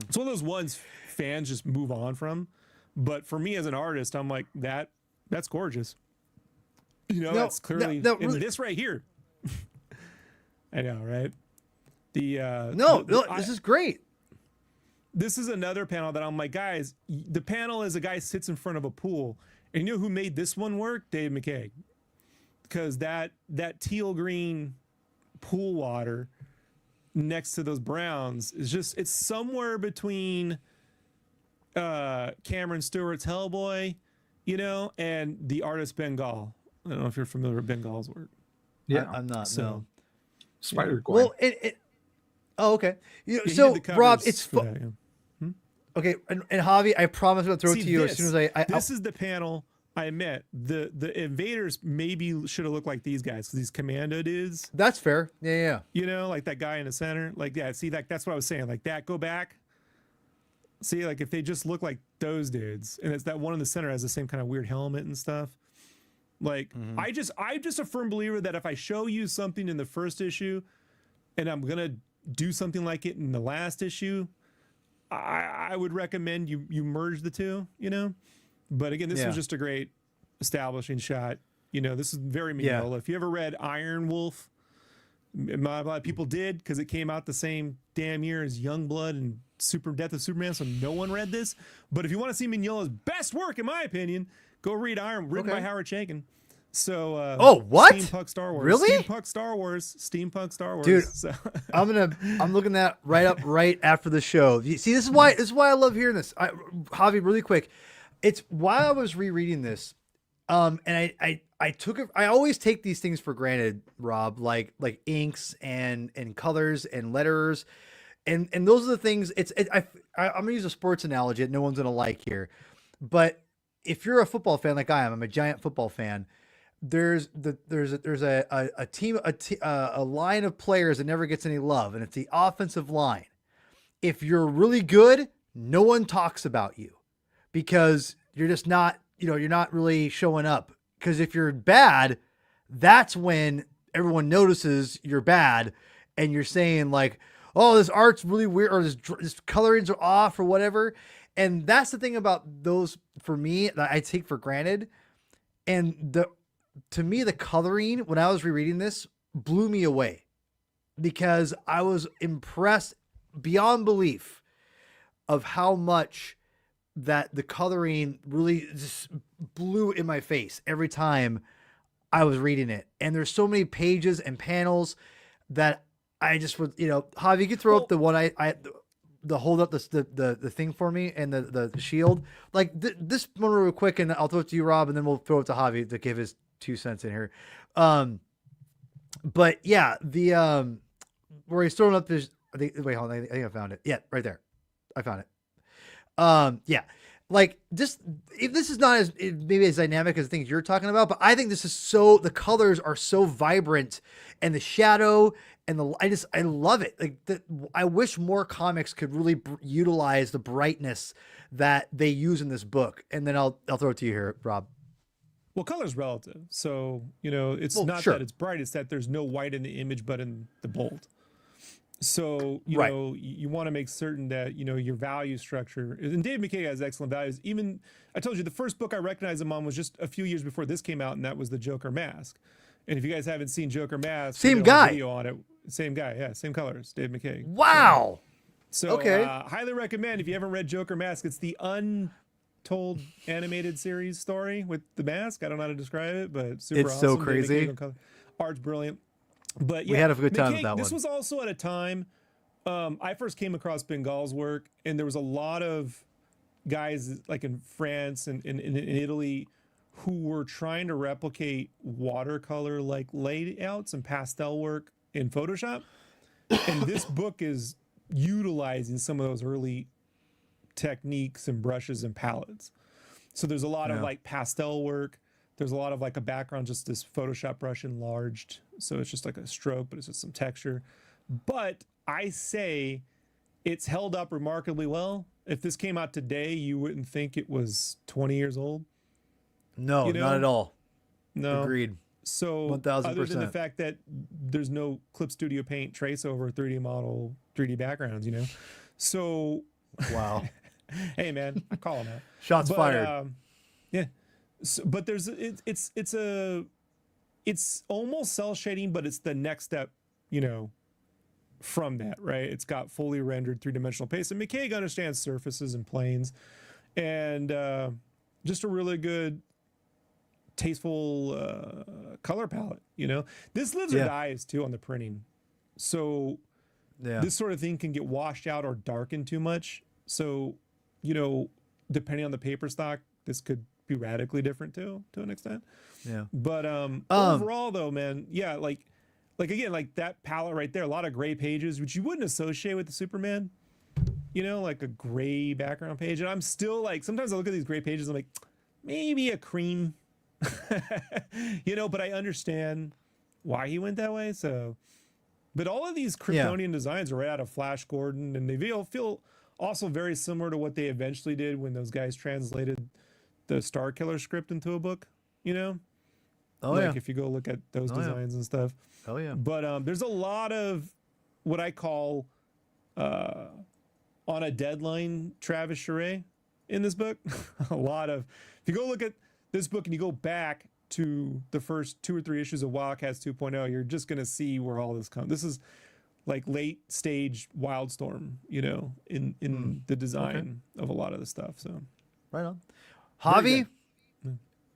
Speaker 4: it's one of those ones fans just move on from. But for me as an artist, I'm like that's gorgeous. You know, that's clearly really, this right here. I know, right?
Speaker 1: This is great.
Speaker 4: This is another panel that I'm like, guys, the panel is a guy sits in front of a pool. And you know who made this one work? Dave McCaig. Because that teal green pool water next to those browns is just, it's somewhere between Cameron Stewart's Hellboy, you know, and the artist Bengal. I don't know if you're familiar with Bengal's work.
Speaker 3: Yeah,
Speaker 1: I'm not.
Speaker 3: So,
Speaker 1: no.
Speaker 3: Spider-Gwen.
Speaker 1: Well, Oh, okay.
Speaker 4: Yeah, he
Speaker 1: So
Speaker 4: did the
Speaker 1: Rob,
Speaker 4: covers
Speaker 1: it's
Speaker 4: for that, yeah.
Speaker 1: okay. And Javi, I promise I'll throw it to you as soon as I
Speaker 4: this is the panel. I admit the invaders maybe should have looked like these guys, because these commando dudes.
Speaker 1: That's fair. Yeah.
Speaker 4: You know, like that guy in the center. Like, yeah, see, that's what I was saying. Like that, go back. See, like if they just look like those dudes, and it's that one in the center has the same kind of weird helmet and stuff. Like, I'm just a firm believer that if I show you something in the first issue, and I'm gonna do something like it in the last issue, I would recommend you merge the two. You know. But again, this was just a great establishing shot. You know, this is very Mignola. If you ever read Iron Wolf, a lot of people did, because it came out the same damn year as Youngblood and Death of Superman, so no one read this. But if you want to see Mignola's best work, in my opinion, go read Iron, written by Howard Chaykin. So,
Speaker 1: what?
Speaker 4: Steampunk Star Wars.
Speaker 1: Really?
Speaker 4: Steampunk Star Wars.
Speaker 1: Dude,
Speaker 4: so.
Speaker 1: I'm looking that right after the show. See, this is why I love hearing this. Javi, really quick. It's while I was rereading this, and I took it. I always take these things for granted, Rob, like inks and colors and letters, and those are the things. I'm gonna use a sports analogy that no one's gonna like here, but if you're a football fan like I am, I'm a giant football fan. There's a team, a line of players that never gets any love, and it's the offensive line. If you're really good, no one talks about you, because you're just not, you're not really showing up. Because if you're bad, that's when everyone notices you're bad, and you're saying like, oh, this art's really weird, or this colorings are off, or whatever. And that's the thing about those, for me, that I take for granted. And to me, the coloring, when I was rereading this, blew me away, because I was impressed beyond belief of how much that the coloring really just blew in my face every time I was reading it. And there's so many pages and panels that I just would, Javi, you could throw up the one the hold up the thing for me, and the shield, like this one real quick, and I'll throw it to you, Rob, and then we'll throw it to Javi to give his 2 cents in here. But yeah, the where he's throwing up this, wait, hold on, I think I found it. Yeah, right there. I found it. Yeah, like this, if this is not maybe as dynamic as the things you're talking about, but I think this is the colors are so vibrant, and the shadow and I love it. Like I wish more comics could really utilize the brightness that they use in this book. And then I'll throw it to you here, Rob.
Speaker 4: Well, color's relative. So, it's not that it's bright, it's that there's no white in the image, but in the bold. So, you know, you want to make certain that, your value structure, and Dave McKay has excellent values. Even, I told you, the first book I recognized him on was just a few years before this came out, and that was the Joker Mask. And if you guys haven't seen Joker Mask,
Speaker 1: same guy.
Speaker 4: Video on it, same guy, yeah, same colors, Dave McKay.
Speaker 1: Wow.
Speaker 4: So,
Speaker 1: okay.
Speaker 4: Highly recommend, if you haven't read Joker Mask, it's the untold animated series story with the mask. I don't know how to describe it, but super
Speaker 1: it's
Speaker 4: awesome.
Speaker 1: So crazy.
Speaker 4: Art's brilliant. But yeah,
Speaker 1: we had a good time with that
Speaker 4: this
Speaker 1: one.
Speaker 4: was also at a time I first came across Bengal's work, and there was a lot of guys like in France and in Italy who were trying to replicate watercolor like layouts and pastel work in Photoshop. And this book is utilizing some of those early techniques and brushes and palettes. So there's a lot of like pastel work. There's a lot of like a background, just this Photoshop brush enlarged. So it's just like a stroke, but it's just some texture. But I say it's held up remarkably well. If this came out today, you wouldn't think it was 20 years old.
Speaker 1: No, not at all.
Speaker 4: No.
Speaker 1: Agreed.
Speaker 4: So
Speaker 1: 1000%.
Speaker 4: Other than the fact that there's no Clip Studio Paint trace over 3D model, 3D backgrounds, So
Speaker 1: wow.
Speaker 4: Hey man, I call them out.
Speaker 1: Shots fired.
Speaker 4: Yeah. So, but there's it's almost cell shading, but it's the next step, from that, right? It's got fully rendered 3-dimensional paste, and McKay understands surfaces and planes, and just a really good, tasteful color palette. This lives or dies too on the printing, so this sort of thing can get washed out or darkened too much. So, depending on the paper stock, this could be radically different too, to an extent. Yeah. But overall, though, man, like like again, like that palette right there, a lot of gray pages, which you wouldn't associate with the Superman, like a gray background page. And I'm still like, sometimes I look at these gray pages, I'm like, maybe a cream, but I understand why he went that way. So, but all of these Kryptonian designs are right out of Flash Gordon, and they feel also very similar to what they eventually did when those guys translated the Star Killer script into a book, if you go look at those designs and stuff.
Speaker 1: Oh yeah.
Speaker 4: But there's a lot of what I call on a deadline Travis Charest in this book. A lot of, if you go look at this book and you go back to the first 2 or 3 issues of Wildcats 2.0, you're just going to see where all this comes. This is like late stage Wildstorm, in the design of a lot of the stuff. So
Speaker 1: right on. Javi.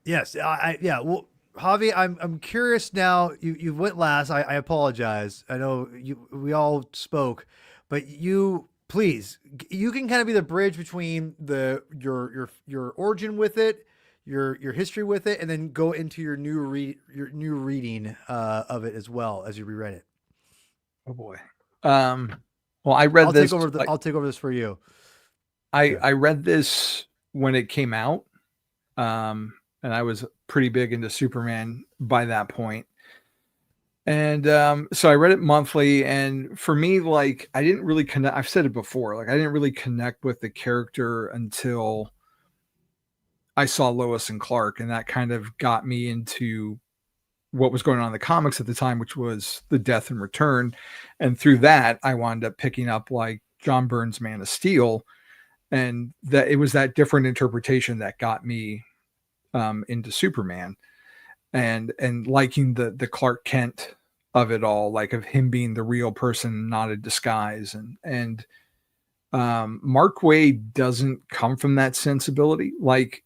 Speaker 1: Yes. Well, Javi, I'm curious now. You went last. I apologize. I know we all spoke, but please, you can kind of be the bridge between your origin with it, your history with it, and then go into your new reading of it as well as you reread it.
Speaker 3: Oh boy. Well, I read this.
Speaker 1: I'll take over this for you.
Speaker 3: I read this when it came out. And I was pretty big into Superman by that point. And so I read it monthly. And for me, like, I didn't really connect. I've said it before. Like, I didn't really connect with the character until I saw Lois and Clark. And that kind of got me into what was going on in the comics at the time, which was the Death and Return. And through that, I wound up picking up like John Byrne's Man of Steel. And that it was that different interpretation that got me into Superman and liking the Clark Kent of it all, like of him being the real person, not a disguise. And Mark Waid doesn't come from that sensibility. Like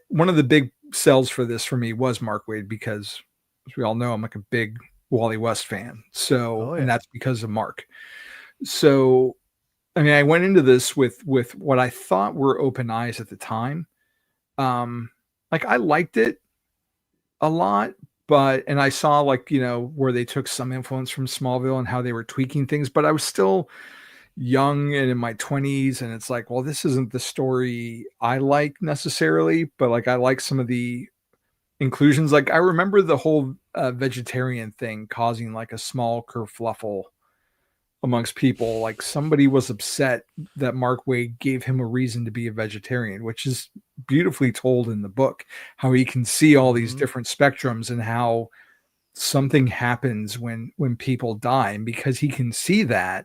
Speaker 3: one of the big sells for this for me was Mark Waid, because as we all know, I'm like a big Wally West fan. So, and that's because of Mark. So, I mean, I went into this with what I thought were open eyes at the time. Like I liked it a lot, and I saw like, where they took some influence from Smallville and how they were tweaking things, but I was still young and in my 20s. And it's like, well, this isn't the story I like necessarily, but like, I like some of the inclusions. Like I remember the whole vegetarian thing causing like a small kerfluffle amongst people. Like somebody was upset that Mark Waid gave him a reason to be a vegetarian, which is beautifully told in the book, how he can see all these different spectrums and how something happens when people die. And because he can see that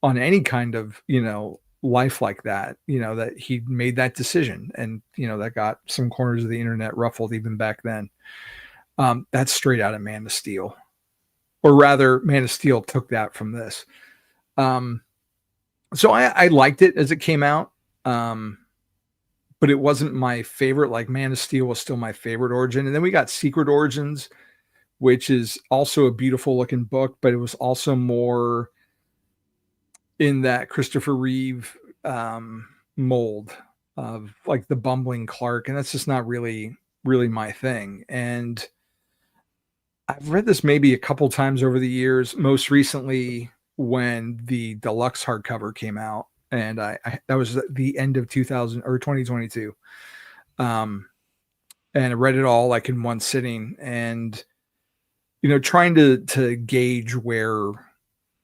Speaker 3: on any kind of, life like that, that he made that decision, and, that got some corners of the internet ruffled even back then. That's straight out of Man of Steel. Or rather, Man of Steel took that from this. So I liked it as it came out, but it wasn't my favorite. Like Man of Steel was still my favorite origin. And then we got Secret Origins, which is also a beautiful looking book, but it was also more in that Christopher Reeve mold of like the bumbling Clark. And that's just not really my thing. And I've read this maybe a couple times over the years, most recently when the deluxe hardcover came out. And I that was the end of 2022. And I read it all like in one sitting, and, trying to gauge where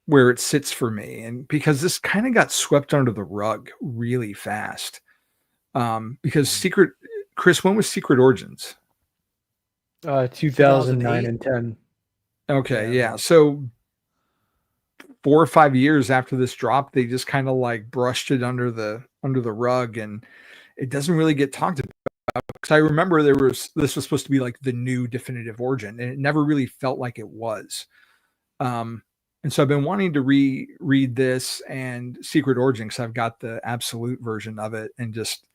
Speaker 3: it sits for me. And because this kind of got swept under the rug really fast. Because Chris, when was Secret Origins?
Speaker 2: 2009 and 10.
Speaker 3: Okay. Yeah. So 4 or 5 years after this dropped, they just kind of like brushed it under the rug, and it doesn't really get talked about. Because I remember this was supposed to be like the new definitive origin, and it never really felt like it was. And so I've been wanting to reread this and Secret Origin, because I've got the absolute version of it, and just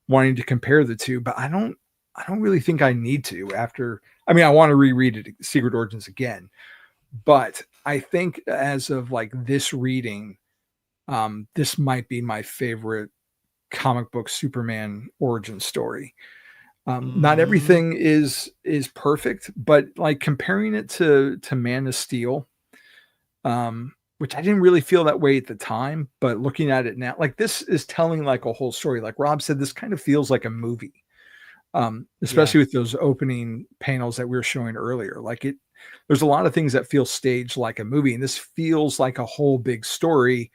Speaker 3: wanting to compare the two, but I don't really think I need to I want to reread it, Secret Origins again, but I think as of like this reading, this might be my favorite comic book Superman origin story. Not everything is perfect, but like comparing it to Man of Steel, which I didn't really feel that way at the time, but looking at it now, like this is telling like a whole story. Like Rob said, this kind of feels like a movie, especially with those opening panels that we were showing earlier. Like there's a lot of things that feel staged like a movie, and this feels like a whole big story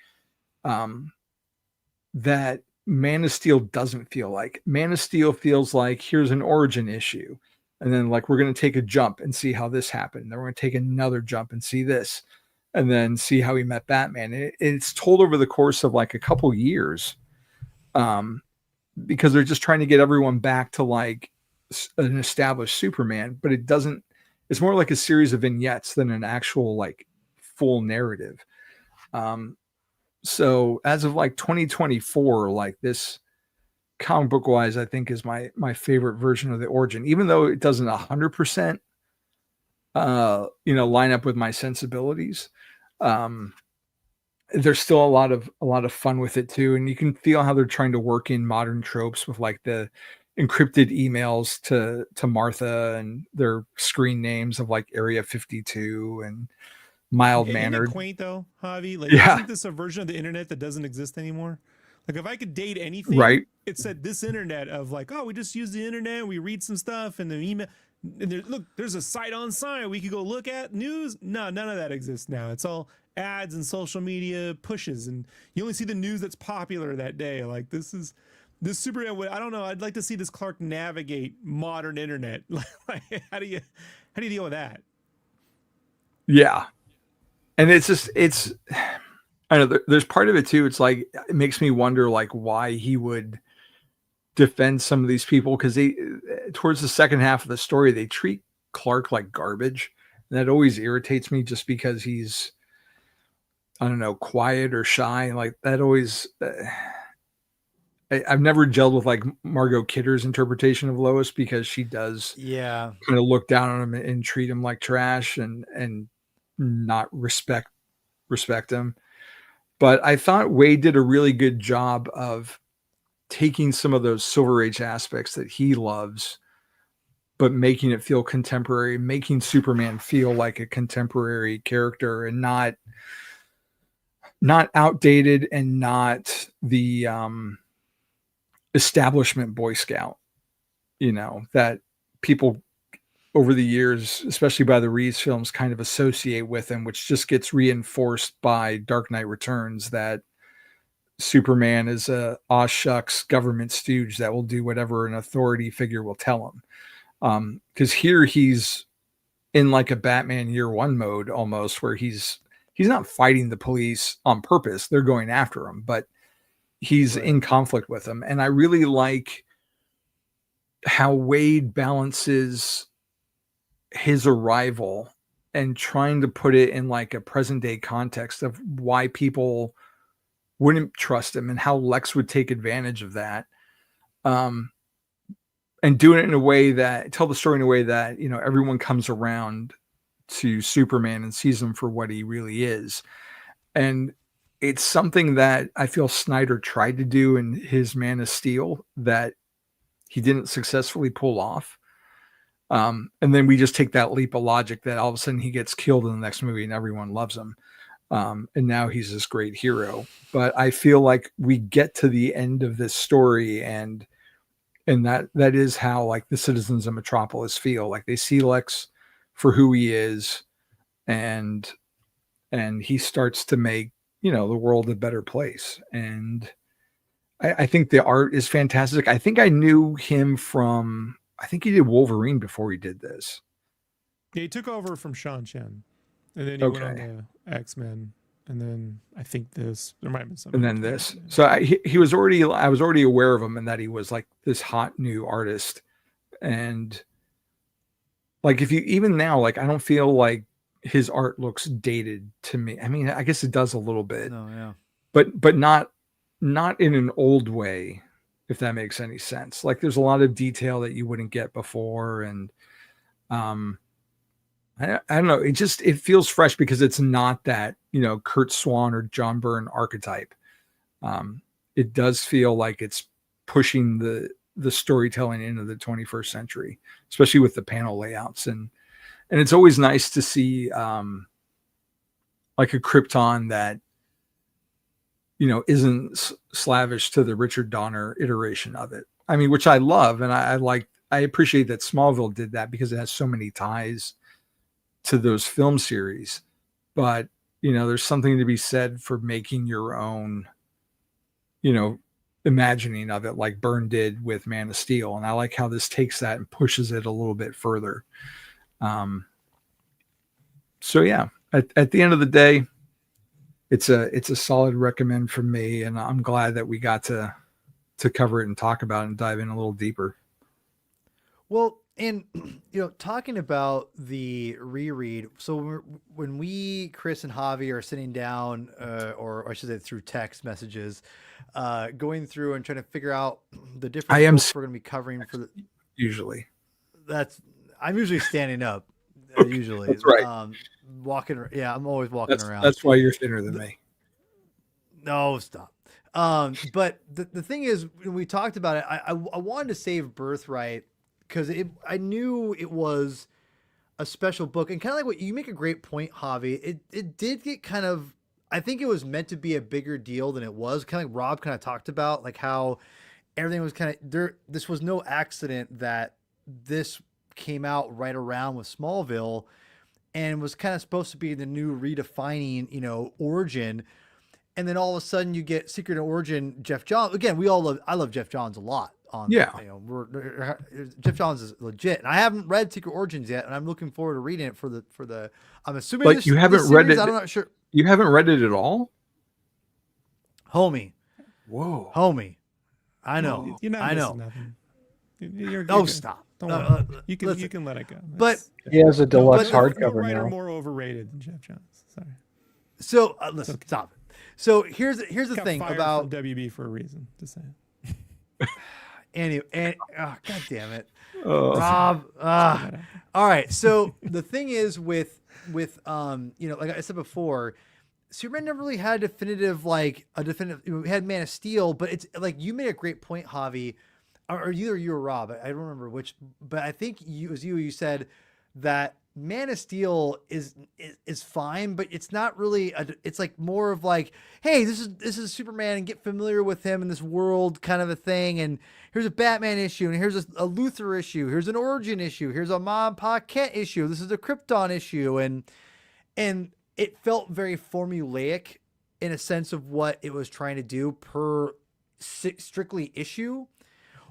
Speaker 3: that Man of Steel doesn't feel like. Man of Steel feels like here's an origin issue, and then like we're going to take a jump and see how this happened. Then we're going to take another jump and see this, and then see how he met Batman. It's told over the course of like a couple years, because they're just trying to get everyone back to like an established Superman, but it doesn't. It's more like a series of vignettes than an actual like full narrative. So as of like 2024, like this comic book wise, I think is my favorite version of the origin, even though it doesn't 100%, line up with my sensibilities. There's still a lot of fun with it too. And you can feel how they're trying to work in modern tropes with like the encrypted emails to Martha and their screen names of like Area 52 and mild-mannered.
Speaker 4: Isn't it quaint though, Javi? Like, isn't this a version of the internet that doesn't exist anymore? Like, if I could date anything,
Speaker 3: right?
Speaker 4: It said this internet of like, oh, we just use the internet, we read some stuff, and then email. And there's a site on site we could go look at news. No, none of that exists now. It's all ads and social media pushes, and you only see the news that's popular that day. Like this Superman. I don't know. I'd like to see this Clark navigate modern internet. Like, how do you deal with that?
Speaker 3: Yeah. And it's I know there's part of it too. It's like, it makes me wonder like why he would defend some of these people. Cause towards the second half of the story, they treat Clark like garbage. And that always irritates me just because he's, I don't know, quiet or shy. Like that always, I've never gelled with like Margot Kidder's interpretation of Lois because she does kind of look down on him and treat him like trash and not respect him. But I thought Wade did a really good job of taking some of those Silver Age aspects that he loves, but making it feel contemporary, making Superman feel like a contemporary character and not outdated and not the establishment Boy Scout, that people over the years, especially by the Reeves films, kind of associate with him, which just gets reinforced by Dark Knight Returns, that Superman is a aw shucks government stooge that will do whatever an authority figure will tell him. Because here he's in like a Batman Year One mode almost, where he's not fighting the police on purpose. They're going after him, but he's in conflict with them. And I really like how Wade balances his arrival and trying to put it in like a present day context of why people wouldn't trust him and how Lex would take advantage of that. And doing it in a way that tell the story in a way that, everyone comes around to Superman and sees him for what he really is. And it's something that I feel Snyder tried to do in his Man of Steel that he didn't successfully pull off. And then we just take that leap of logic that all of a sudden he gets killed in the next movie and everyone loves him. And now he's this great hero. But I feel like we get to the end of this story and that is how like the citizens of Metropolis feel. Like they see Lex for who he is, and he starts to make, the world a better place. And I think the art is fantastic. I think I knew him from, I think he did Wolverine before he did this.
Speaker 4: Yeah, he took over from Sean Chen, and then he went on to X-Men, and then I think there might have been something.
Speaker 3: And then this. So I was already aware of him and that he was like this hot new artist. And like, if you, even now, like, I don't feel like his art looks dated to me. I mean, I guess it does a little bit, but not in an old way, if that makes any sense. Like there's a lot of detail that you wouldn't get before. And, I don't know. It feels fresh because it's not that, Kurt Swan or John Byrne archetype. It does feel like it's pushing the storytelling into the 21st century, especially with the panel layouts. And it's always nice to see like a Krypton that, you know, isn't slavish to the Richard Donner iteration of it. I mean, which I love. And I appreciate that Smallville did that because it has so many ties to those film series. But, you know, there's something to be said for making your own, you know, imagining of it, like Byrne did with Man of Steel. And I like how this takes that and pushes it a little bit further. So yeah, at the end of the day, it's a solid recommend from me. And I'm glad that we got to cover it and talk about it and dive in a little deeper.
Speaker 1: Well, and, you know, talking about the reread, so when we, Chris and Javi, are sitting down, or I should say through text messages, going through and trying to figure out the different books we're going to be covering for the...
Speaker 3: Usually.
Speaker 1: I'm usually standing up, usually.
Speaker 3: That's right.
Speaker 1: Walking, yeah, I'm always walking around.
Speaker 3: That's why you're thinner than me.
Speaker 1: No, stop. But the thing is, when we talked about it, I wanted to save Birthright because I knew it was a special book, and kind of like what you make a great point, Javi. It did get kind of, I think it was meant to be a bigger deal than it was. Kind of like Rob kind of talked about, like how everything was kind of there. This was no accident that this came out right around with Smallville, and was kind of supposed to be the new redefining, you know, origin. And then all of a sudden you get Secret Origin, Jeff Johns. Again, I love Jeff Johns a lot. You know, Jeff Johns is legit, and I haven't read Secret Origins yet, and I'm looking forward to reading it for the. I'm assuming
Speaker 3: like you haven't read it.
Speaker 1: I'm not sure.
Speaker 3: You haven't read it at all,
Speaker 1: homie.
Speaker 3: Whoa,
Speaker 1: homie. I know.
Speaker 4: Well, you're not
Speaker 1: I know.
Speaker 4: Nothing. You're
Speaker 1: good. Stop.
Speaker 4: Don't worry. You can let it go.
Speaker 1: But
Speaker 2: he has a deluxe hardcover
Speaker 4: no writer
Speaker 2: now.
Speaker 4: More overrated than Jeff Johns. Sorry.
Speaker 1: So listen, stop it. So here's the thing about
Speaker 4: WB for a reason. Just saying.
Speaker 1: And oh, God damn it, Rob. All right. So the thing is with you know, like I said before, Superman never really had a definitive. We had Man of Steel, but it's like you made a great point, Javi, or either you or Rob. I don't remember which, but I think you said that Man of Steel is fine, but it's not really it's like more of like, hey, this is Superman and get familiar with him in this world kind of a thing. And here's a Batman issue, and here's a Luthor issue, here's an Origin issue, here's a Mom and Pa Kent issue, this is a Krypton issue, and it felt very formulaic in a sense of what it was trying to do per strictly issue,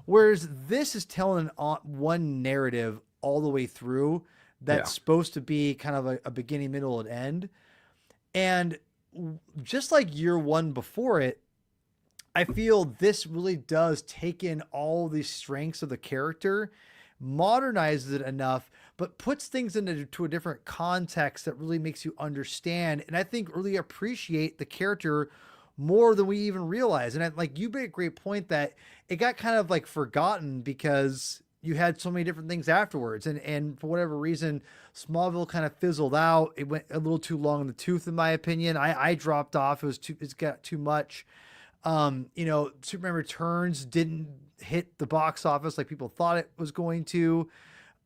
Speaker 1: whereas this is telling one narrative all the way through. That's supposed to be kind of a beginning, middle, and end. And just like year one before it, I feel this really does take in all the strengths of the character, modernizes it enough, but puts things into a different context that really makes you understand. And I think really appreciate the character more than we even realize. And like you made a great point that it got kind of like forgotten because you had so many different things afterwards. And for whatever reason, Smallville kind of fizzled out. It went a little too long in the tooth, in my opinion. I dropped off. It's got too much. You know, Superman Returns didn't hit the box office like people thought it was going to.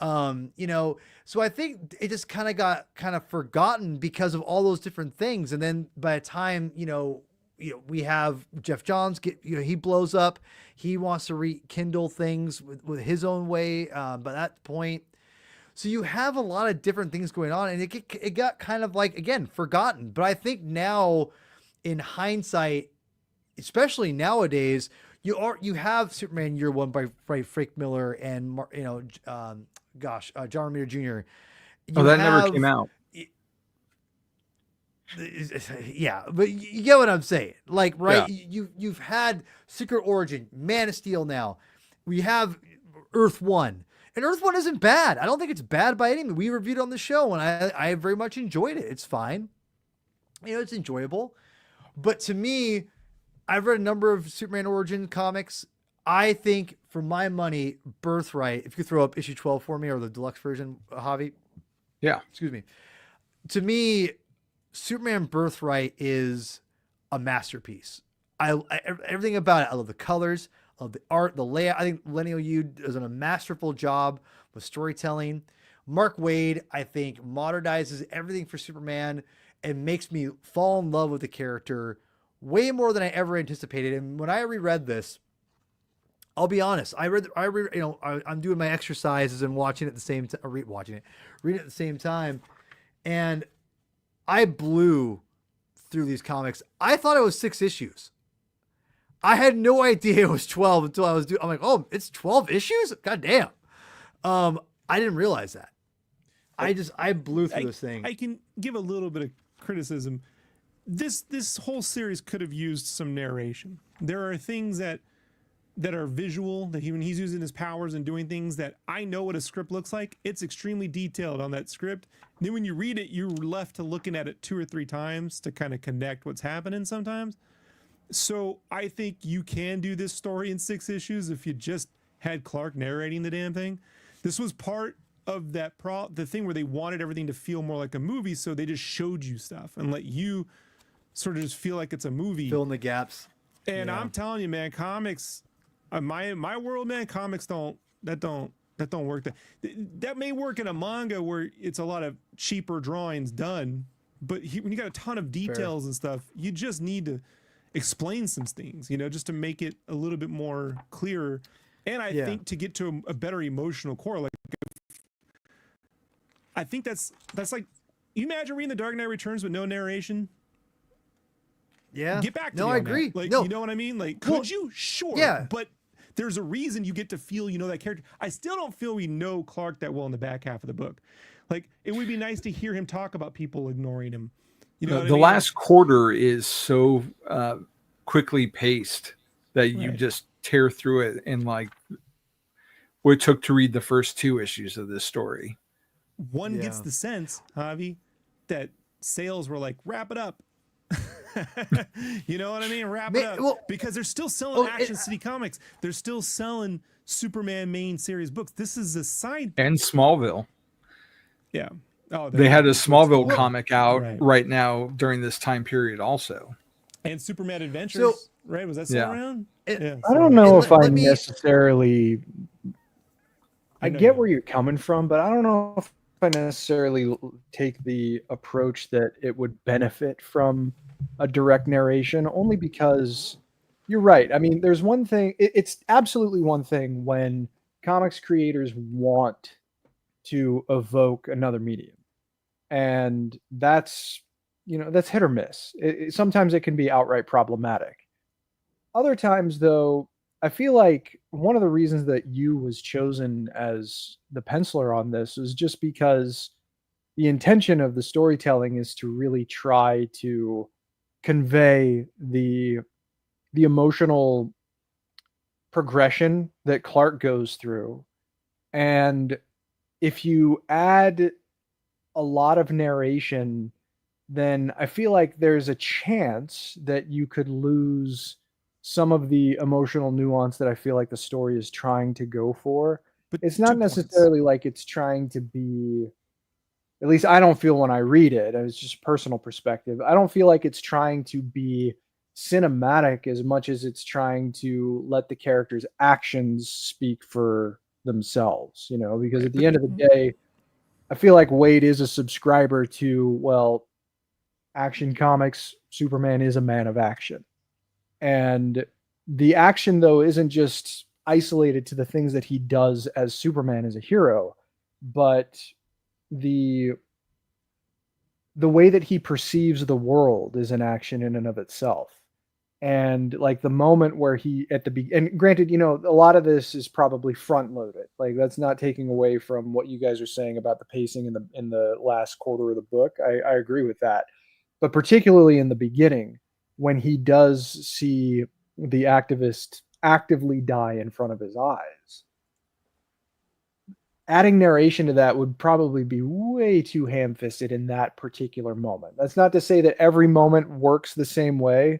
Speaker 1: You know, so I think it just kind of got forgotten because of all those different things. And then by the time, you know, we have Jeff Johns he blows up. He wants to rekindle things with his own way. By that point, so you have a lot of different things going on, and it got kind of like, again, forgotten. But I think now, in hindsight, especially nowadays, you have Superman Year One by Frank Miller and John Romita Jr.
Speaker 3: Never came out.
Speaker 1: Yeah, but you get what I'm saying. Like, right? Yeah. You've had Secret Origin, Man of Steel. Now we have Earth One, and Earth One isn't bad. I don't think it's bad by any means. We reviewed it on the show, and I very much enjoyed it. It's fine. You know, it's enjoyable. But to me, I've read a number of Superman Origin comics. I think, for my money, Birthright. If you could throw up issue 12 for me, or the deluxe version, Javi.
Speaker 3: Yeah.
Speaker 1: Excuse me. To me, Superman Birthright is a masterpiece. I everything about it. I love the colors. of the art, the layout. I think Lenny Yu does a masterful job with storytelling. Mark Waid, I think, modernizes everything for Superman and makes me fall in love with the character way more than I ever anticipated. And when I reread this, I'll be honest, I'm doing my exercises and watching it at the same time, reading it at the same time. And I blew through these comics. I thought it was 6 issues. I had no idea it was 12 until I'm like, oh, it's 12 issues? God damn. I didn't realize that. I blew through this thing.
Speaker 4: I can give a little bit of criticism. This whole series could have used some narration. There are things that are visual, that when he's using his powers and doing things, that I know what a script looks like. It's extremely detailed on that script. And then when you read it, you're left to looking at it 2 or 3 times to kind of connect what's happening sometimes. So I think you can do this story in 6 issues if you just had Clark narrating the damn thing. This was part of that the thing where they wanted everything to feel more like a movie, so they just showed you stuff and let you sort of just feel like it's a movie.
Speaker 1: Fill in the gaps.
Speaker 4: And I'm telling you, man, comics, my world, man, comics don't work. That may work in a manga where it's a lot of cheaper drawings done, but when you got a ton of details and stuff, you just need to explain some things, just to make it a little bit more clearer. And I think to get to a better emotional core, like I think that's like, you imagine reading The Dark Knight Returns with no narration?
Speaker 1: Yeah.
Speaker 4: Get back to
Speaker 1: no,
Speaker 4: me
Speaker 1: I
Speaker 4: on
Speaker 1: agree.
Speaker 4: That. Like,
Speaker 1: no.
Speaker 4: you know what I mean? Like, could you? Sure.
Speaker 1: Yeah.
Speaker 4: But there's a reason you get to feel that character. I still don't feel we know Clark that well in the back half of the book. Like, it would be nice to hear him talk about people ignoring him. You know what I mean?
Speaker 3: Last quarter is so quickly paced that you just tear through it in like what it took to read the first 2 issues of this story.
Speaker 4: One gets the sense, Javi, that sales were like, wrap it up. You know what I mean? Wrap it up. Well, because they're still selling Action City Comics. They're still selling Superman main series books. This is a side.
Speaker 3: And Smallville.
Speaker 4: Yeah. Oh,
Speaker 3: they had a Smallville comic out right now during this time period also.
Speaker 4: And Superman Adventures, right? Was that still around?
Speaker 2: I don't know if I necessarily... I get where you're coming from, but I don't know if I necessarily take the approach that it would benefit from a direct narration, only because you're right. I mean, there's one thing, it's absolutely one thing when comics creators want to evoke another medium. And that's hit or miss. Sometimes it can be outright problematic. Other times, though, I feel like one of the reasons that Yu was chosen as the penciler on this was just because the intention of the storytelling is to really try to convey the emotional progression that Clark goes through. And if you add a lot of narration, then I feel like there's a chance that you could lose some of the emotional nuance that I feel like the story is trying to go for. But it's not necessarily like it's trying to be, at least I don't feel when I read it, it's just personal perspective. I don't feel like it's trying to be cinematic as much as it's trying to let the characters' actions speak for themselves, because at the end of the day, I feel like Wade is a subscriber to, Action Comics. Superman is a man of action. And the action, though, isn't just isolated to the things that he does as Superman as a hero, but the way that he perceives the world is an action in and of itself. And like the moment where he and granted, a lot of this is probably front loaded. Like that's not taking away from what you guys are saying about the pacing in the last quarter of the book. I agree with that. But particularly in the beginning, when he does see the activist actively die in front of his eyes, adding narration to that would probably be way too ham-fisted in that particular moment. That's not to say that every moment works the same way,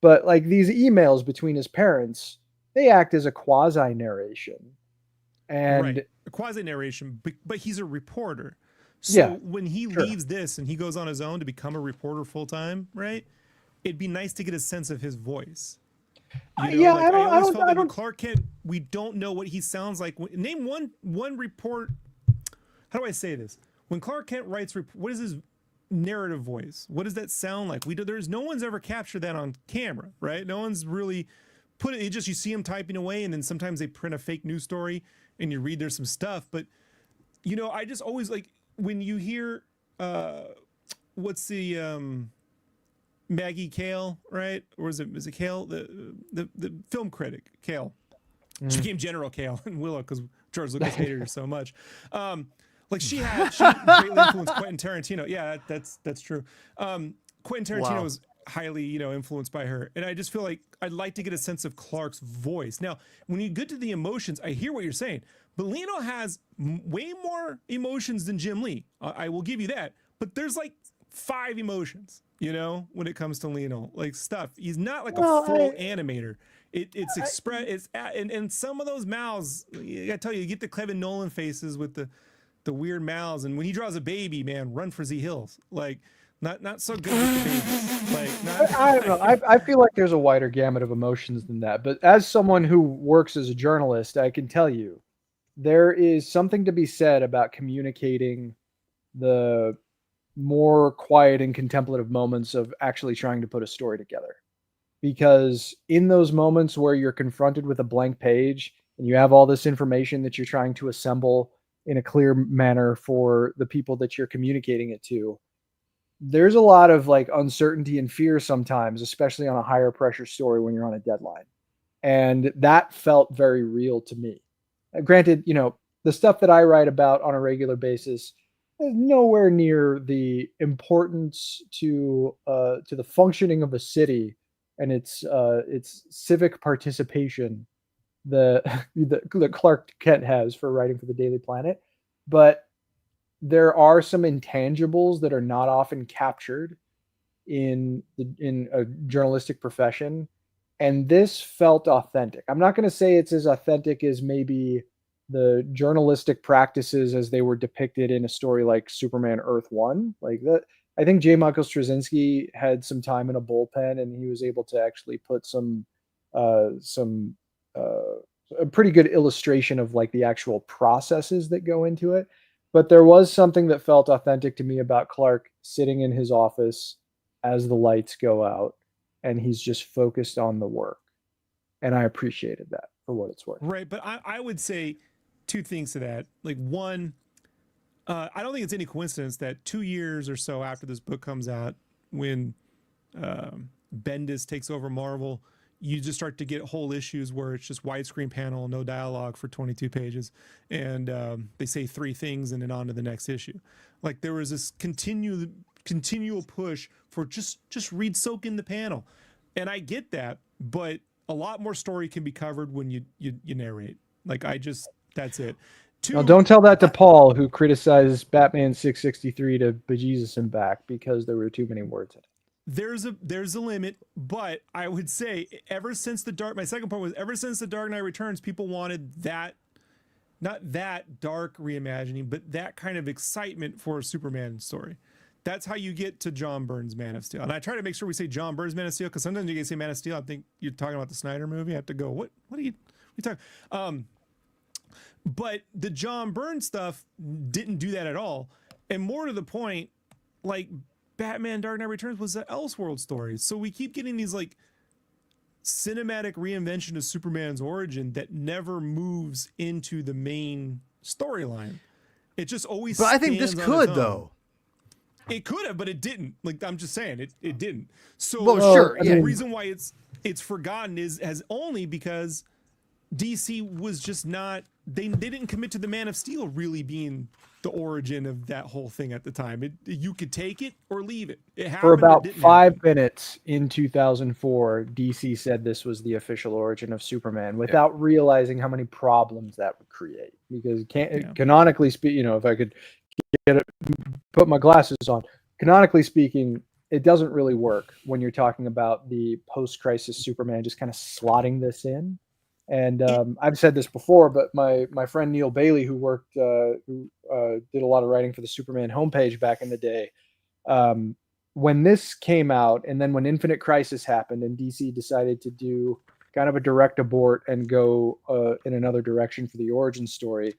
Speaker 2: but like these emails between his parents, they act as a quasi-narration. And
Speaker 4: a quasi-narration, but he's a reporter. So when he leaves this and he goes on his own to become a reporter full-time, right? It'd be nice to get a sense of his voice. You know, like I always felt like with Clark Kent, we don't know what he sounds like. Name one report. How do I say this? When Clark Kent writes, what is his narrative voice? What does that sound like? There's no one's ever captured that on camera, right? No one's really put it. You see him typing away, and then sometimes they print a fake news story, and you read there's some stuff. But you know, I just always like when you hear what's the Maggie Kale, right? Or is it Kale? The film critic, Kale. She became General Kale in Willow because George Lucas hated her so much. Like she greatly influenced Quentin Tarantino. Yeah, that's true. Quentin Tarantino was highly, you know, influenced by her. And I just feel like I'd like to get a sense of Clark's voice. Now, when you get to the emotions, I hear what you're saying, but Leno has way more emotions than Jim Lee. I will give you that. But there's like 5 emotions, you know, when it comes to Leno, like stuff. He's not like a full animator. It's express. And some of those mouths, I gotta tell you get the Kevin Nolan faces with the weird mouths. And when he draws a baby, man, run for Z Hills. Like, not so good with the babies. Like,
Speaker 2: I don't know. I feel like there's a wider gamut of emotions than that. But as someone who works as a journalist, I can tell you there is something to be said about communicating the more quiet and contemplative moments of actually trying to put a story together. Because in those moments where you're confronted with a blank page and you have all this information that you're trying to assemble in a clear manner for the people that you're communicating it to, there's a lot of like uncertainty and fear sometimes, especially on a higher pressure story when you're on a deadline. And that felt very real to me. Granted, you know, the stuff that I write about on a regular basis is nowhere near the importance to the functioning of a city and its civic participation that Clark Kent has for writing for the Daily Planet. But there are some intangibles that are not often captured in a journalistic profession, and this felt authentic. I'm not going to say it's as authentic as maybe the journalistic practices as they were depicted in a story like Superman Earth 1. Like that, I think J. Michael Straczynski had some time in a bullpen, and he was able to actually put a pretty good illustration of like the actual processes that go into it. But there was something that felt authentic to me about Clark sitting in his office as the lights go out, and he's just focused on the work. And I appreciated that for what it's worth.
Speaker 4: Right. But I would say 2 things to that. Like, one, I don't think it's any coincidence that 2 years or so after this book comes out, when Bendis takes over Marvel, you just start to get whole issues where it's just widescreen panel, no dialogue for 22 pages. And they say 3 things and then on to the next issue. Like there was this continual push for just read, soak in the panel. And I get that, but a lot more story can be covered when you narrate. Like that's it. 2,
Speaker 2: now, don't tell that to Paul, who criticized Batman 663 to bejesus and back because there were too many words in it.
Speaker 4: There's a limit, but I would say my second point was ever since The Dark Knight Returns, people wanted that, not that dark reimagining, but that kind of excitement for a Superman story. That's how you get to John Byrne's Man of Steel. And I try to make sure we say John Byrne's Man of Steel, because sometimes you can say Man of Steel, I think you're talking about the Snyder movie. I have to go, what are you talking? But the John Byrne stuff didn't do that at all. And more to the point, like Batman Dark Knight Returns was an Elseworld story. So we keep getting these like cinematic reinvention of Superman's origin that never moves into the main storyline. It just always
Speaker 1: But I think this could, though.
Speaker 4: It could have, but it didn't. Like, I'm just saying, it didn't. So
Speaker 1: sure.
Speaker 4: The reason why it's forgotten has only because DC was just not, they didn't commit to the Man of Steel really being the origin of that whole thing at the time. You could take it or leave it. It happened,
Speaker 2: for about
Speaker 4: it didn't
Speaker 2: 5
Speaker 4: happen.
Speaker 2: minutes in 2004, DC said this was the official origin of Superman without realizing how many problems that would create. Because canonically speaking, if I could put my glasses on, canonically speaking, it doesn't really work when you're talking about the post-crisis Superman just kind of slotting this in. And I've said this before, but my friend Neil Bailey, who did a lot of writing for the Superman homepage back in the day, when this came out, and then when Infinite Crisis happened, and DC decided to do kind of a direct abort and go in another direction for the origin story.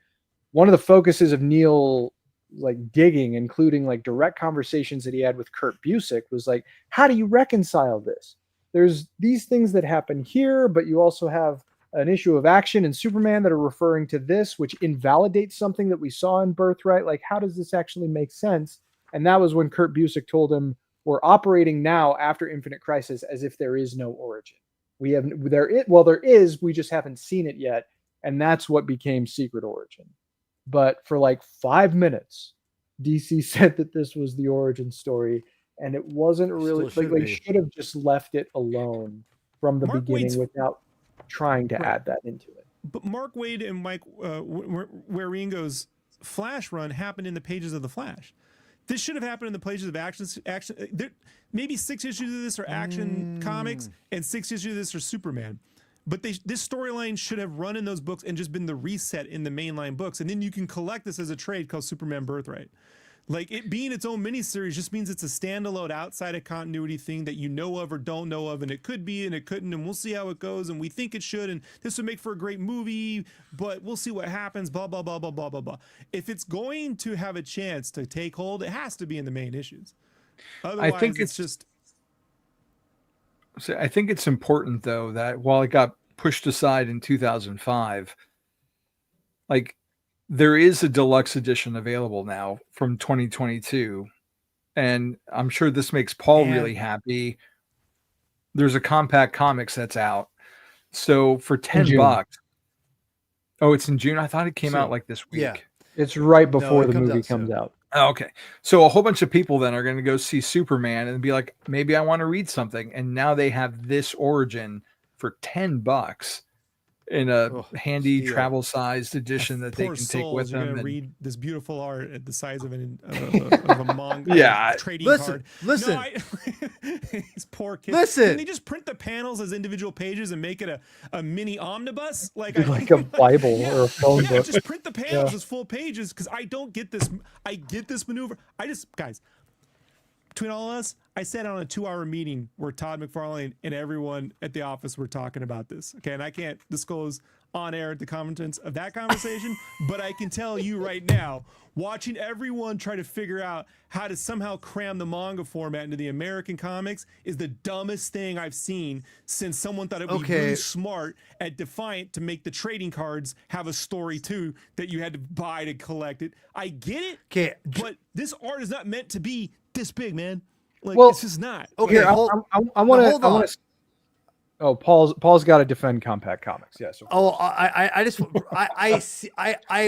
Speaker 2: One of the focuses of Neil like digging, including like direct conversations that he had with Kurt Busiek, was like, how do you reconcile this? There's these things that happen here, but you also have an issue of action in Superman that are referring to this, which invalidates something that we saw in Birthright. Like, how does this actually make sense? And that was when Kurt Busiek told him, we're operating now after Infinite Crisis as if there is no origin. There is, we just haven't seen it yet. And that's what became Secret Origin. But for like 5 minutes, DC said that this was the origin story, and it wasn't really like they should have just left it alone from the beginning without trying to add that into it.
Speaker 4: But Mark Waid and Mike Wieringo's Flash run happened in the pages of the Flash. This should have happened in the pages of action. Maybe 6 issues of this are Action Comics, and 6 issues of this are Superman. But this storyline should have run in those books and just been the reset in the mainline books. And then you can collect this as a trade called Superman Birthright. Like, it being its own miniseries just means it's a standalone outside of continuity thing that you know of or don't know of. And it could be and it couldn't. And we'll see how it goes. And we think it should. And this would make for a great movie. But we'll see what happens. Blah, blah, blah, blah, blah, blah, blah. If it's going to have a chance to take hold, it has to be in the main issues. Otherwise,
Speaker 3: I think it's important, though, that while it got pushed aside in 2005, like, there is a deluxe edition available now from 2022, and I'm sure this makes Paul really happy. There's a compact comics that's out, so for $10. Oh, it's in June. I thought it came out like this week.
Speaker 2: Yeah, it's right before the movie comes out.
Speaker 3: Oh, okay, so a whole bunch of people then are going to go see Superman and be like, maybe I want to read something, and now they have this origin for $10 in a handy travel-sized edition that they can take with them.
Speaker 4: And read this beautiful art at the size of a manga trading card.
Speaker 1: Listen,
Speaker 4: these poor kids.
Speaker 1: Listen,
Speaker 4: can they just print the panels as individual pages and make it a mini omnibus, like
Speaker 2: a Bible or a phone book?
Speaker 4: Just print the panels as full pages, because I don't get this. I get this maneuver. Guys, between all of us, I sat on a 2-hour meeting where Todd McFarlane and everyone at the office were talking about this. Okay, and I can't disclose on air the contents of that conversation, but I can tell you right now, watching everyone try to figure out how to somehow cram the manga format into the American comics is the dumbest thing I've seen since someone thought it would be really smart at Defiant to make the trading cards have a story too that you had to buy to collect it. I get it, but this art is not meant to be this big, man. Like, this is not.
Speaker 2: Okay, I want to. Oh, Paul's got to defend compact comics. Yes.
Speaker 1: I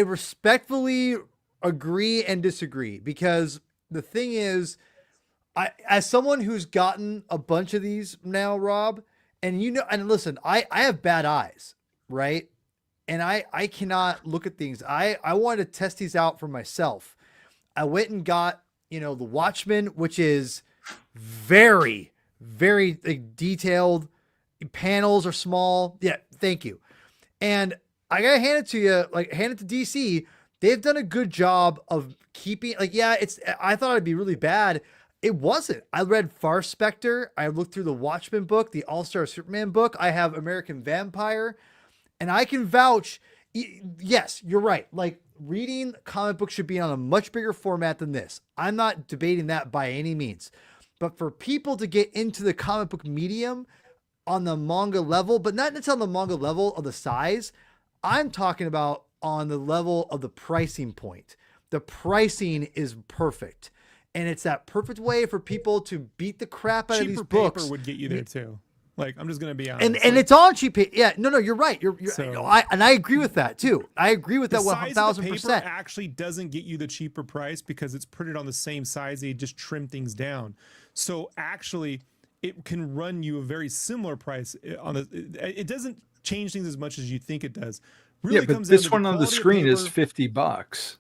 Speaker 1: respectfully agree and disagree, because the thing is, as someone who's gotten a bunch of these now, Rob, and listen, I have bad eyes, right? And I cannot look at things. I wanted to test these out for myself. I went and got, the Watchmen, which is very, very detailed. Panels are small. Yeah, thank you. And I gotta hand it to you, hand it to DC. They've done a good job of keeping, I thought it'd be really bad. It wasn't. I read Far Spectre. I looked through the Watchmen book, the All-Star Superman book. I have American Vampire, and I can vouch. Yes, you're right. Like, reading comic books should be on a much bigger format than this. I'm not debating that by any means. But for people to get into the comic book medium on the manga level, but not necessarily on the manga level of the size, I'm talking about on the level of the pricing point. The pricing is perfect. And it's that perfect way for people to beat the crap out of these books.
Speaker 4: Cheaper would get you there too. Like, I'm just going to be honest.
Speaker 1: And it's on cheap. Yeah, no, you're right. I agree with that too. I agree with that 1,000%.
Speaker 4: Paper actually doesn't get you the cheaper price because it's printed on the same size. They just trim things down. So actually, it can run you a very similar price on it doesn't change things as much as you think it does.
Speaker 3: Really, but this one on the screen is $50.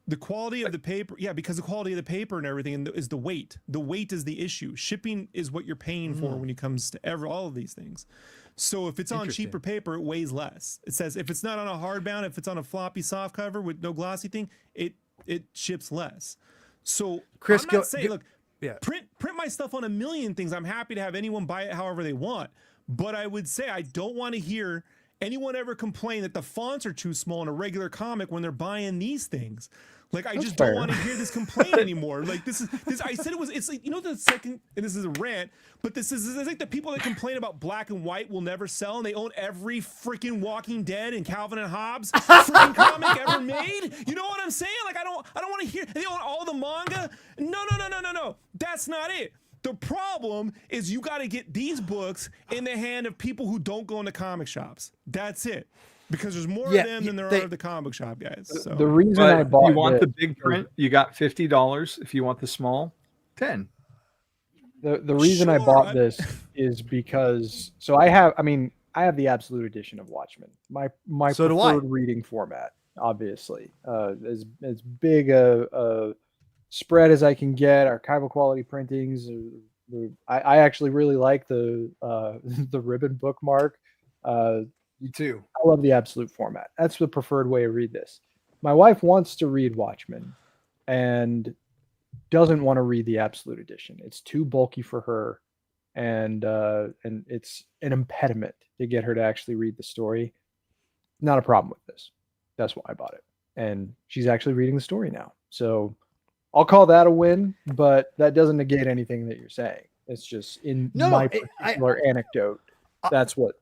Speaker 4: The quality of the paper, because the quality of the paper and everything is the weight. The weight is the issue. Shipping is what you're paying for when it comes to all of these things. So if it's on cheaper paper, it weighs less. It says if it's not on a hardbound, if it's on a floppy soft cover with no glossy thing, it ships less. So Chris, I'm not saying, look, print my stuff on a million things. I'm happy to have anyone buy it however they want. But I would say I don't want to hear anyone ever complain that the fonts are too small in a regular comic when they're buying these things. Like, I just don't want to hear this complaint anymore. Like, this. I said it's like, the second, and this is a rant, but this is like the people that complain about black and white will never sell, and they own every freaking Walking Dead and Calvin and Hobbes freaking comic ever made. You know what I'm saying? Like, I don't want to hear, they own all the manga. No. That's not it. The problem is you got to get these books in the hand of people who don't go into comic shops. That's it. Because there's more of them than there are of the comic shop guys. So.
Speaker 2: The reason I bought
Speaker 3: you want the big print, you got $50. If you want the small, $10.
Speaker 2: The reason I bought this is because I have the absolute edition of Watchmen. My preferred reading format, obviously. As big a spread as I can get, archival quality printings. I actually really like the ribbon bookmark.
Speaker 3: You too.
Speaker 2: I love the absolute format. That's the preferred way to read this. My wife wants to read Watchmen and doesn't want to read the absolute edition. It's too bulky for her, and it's an impediment to get her to actually read the story. Not a problem with this. That's why I bought it. And she's actually reading the story now. So I'll call that a win, but that doesn't negate anything that you're saying. It's just my particular anecdote. That's what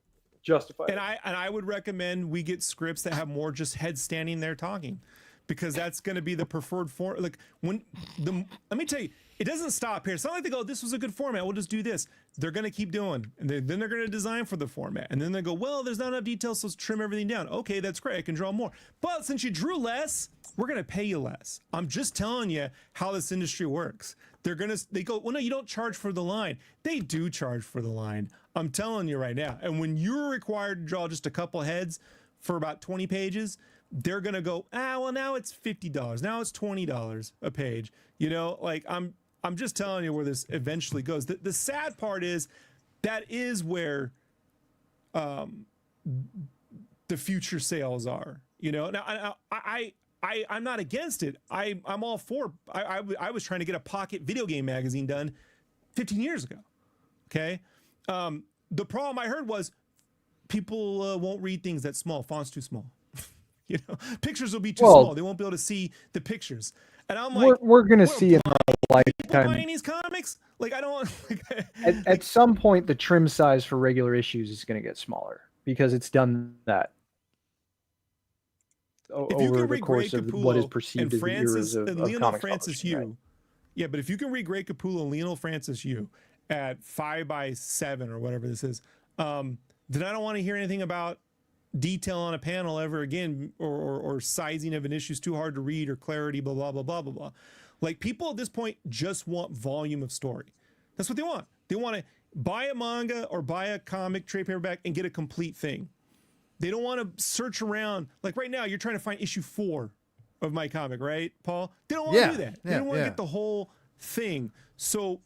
Speaker 2: justified.
Speaker 4: And I would recommend we get scripts that have more just heads standing there talking, because that's going to be the preferred form. Like, let me tell you, it doesn't stop here. It's not like they go, this was a good format, we'll just do this. They're going to keep doing, and then they're going to design for the format, and then they go, well, there's not enough details, so let's trim everything down. Okay, that's great, I can draw more. But since you drew less, we're going to pay you less. I'm just telling you how this industry works. They go, well, no, you don't charge for the line. They do charge for the line. I'm telling you right now. And when you're required to draw just a couple heads for about 20 pages, they're going to go, well, now it's $50. Now it's $20 a page. Like, I'm just telling you where this eventually goes. The sad part is that is where the future sales are. Now, I'm not against it. I'm all for. I was trying to get a pocket video game magazine done 15 years ago. Okay. The problem I heard was people won't read things that small. Font's too small. Pictures will be too small. They won't be able to see the pictures. And I'm like,
Speaker 2: we're gonna see in our lifetime
Speaker 4: buying these comics. Like, I don't.
Speaker 2: At some point, the trim size for regular issues is going to get smaller because it's done that over the course of what is perceived as the eras of
Speaker 4: Lionel
Speaker 2: comics
Speaker 4: Francis
Speaker 2: publishing, right?
Speaker 4: Yeah, but if you can read Greg Capullo and Lionel Francis Yu at 5x7 or whatever this is, then I don't want to hear anything about detail on a panel ever again, or sizing of an issue is too hard to read, or clarity, blah, blah, blah, blah, blah, blah. Like, people at this point just want volume of story. That's what they want. They want to buy a manga or buy a comic trade paperback and get a complete thing. They don't want to search around. Like, right now, you're trying to find issue 4 of my comic, right, Paul? They don't want to do that. They don't want to get the whole thing. So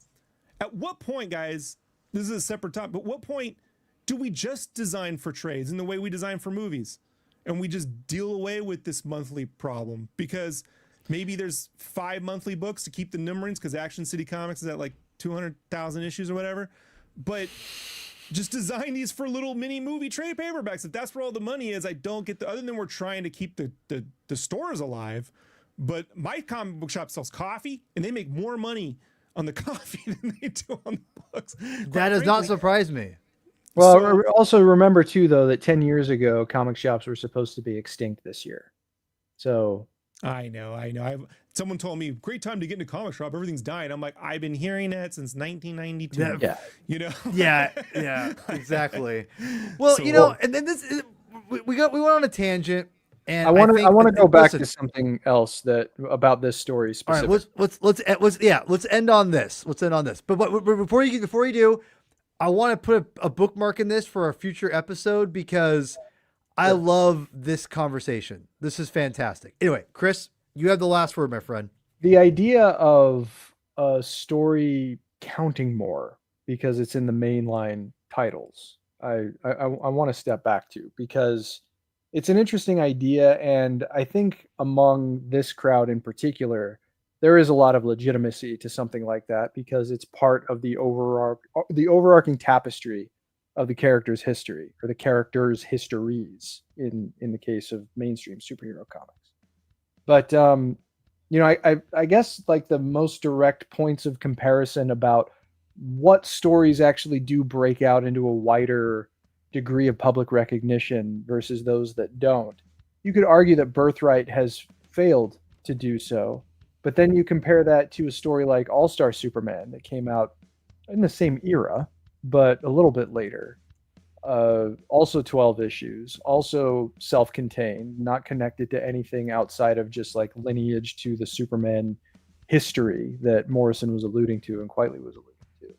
Speaker 4: at what point, guys, this is a separate topic, but what point do we just design for trades in the way we design for movies? And we just deal away with this monthly problem? Because maybe there's 5 monthly books to keep the numberings, because Action City Comics is at like 200,000 issues or whatever. But just design these for little mini movie trade paperbacks. If that's where all the money is, I don't get other than we're trying to keep the stores alive. But my comic book shop sells coffee, and they make more money on the coffee than they do on the books.
Speaker 1: That does not surprise me.
Speaker 2: Well, also remember too, though, that 10 years ago, comic shops were supposed to be extinct this year. So
Speaker 4: I know. Someone told me, great time to get into comic shop. Everything's dying. I'm like, I've been hearing that since 1992.
Speaker 2: Yeah.
Speaker 1: Yeah, exactly. Well, and then we went on a tangent, and I
Speaker 2: want to go back to something else about this story specifically.
Speaker 1: All right, let's end on this. But before you do, I want to put a bookmark in this for a future episode, because I love this conversation. This is fantastic. Anyway, Chris, you have the last word, my friend.
Speaker 2: The idea of a story counting more because it's in the mainline titles, I want to step back to, because it's an interesting idea, and I think among this crowd in particular, there is a lot of legitimacy to something like that, because it's part of the overarching tapestry of the character's history, or the character's histories in the case of mainstream superhero comics. But I guess like the most direct points of comparison about what stories actually do break out into a wider degree of public recognition versus those that don't. You could argue that Birthright has failed to do so, but then you compare that to a story like All-Star Superman that came out in the same era, but a little bit later. Also 12 issues, also self-contained, not connected to anything outside of just like lineage to the Superman history that Morrison was alluding to and Quitely was alluding to.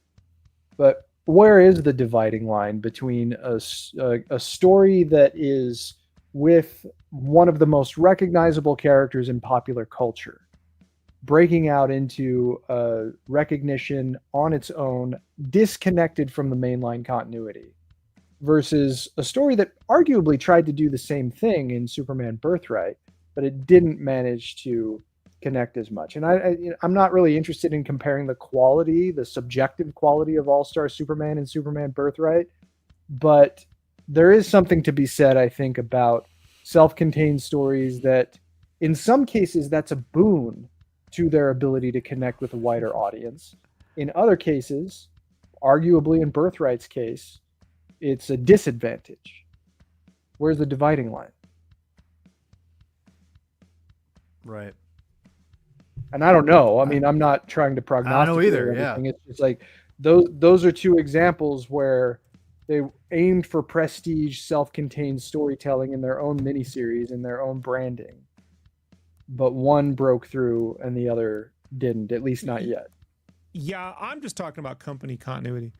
Speaker 2: But where is the dividing line between a story that is with one of the most recognizable characters in popular culture, breaking out into recognition on its own, disconnected from the mainline continuity, versus a story that arguably tried to do the same thing in Superman Birthright, but it didn't manage to connect as much. And I'm not really interested in comparing the subjective quality of All-Star Superman and Superman Birthright, but there is something to be said, I think, about self-contained stories that in some cases that's a boon to their ability to connect with a wider audience. In other cases, arguably in Birthright's case, it's a disadvantage. Where's the dividing line?
Speaker 1: Right.
Speaker 2: And I don't know. I mean, I'm not trying to prognosticate.
Speaker 1: I don't know either. Yeah.
Speaker 2: It's just like those are two examples where they aimed for prestige, self-contained storytelling in their own miniseries, in their own branding. But one broke through and the other didn't, at least not yet.
Speaker 4: Yeah, I'm just talking about company continuity.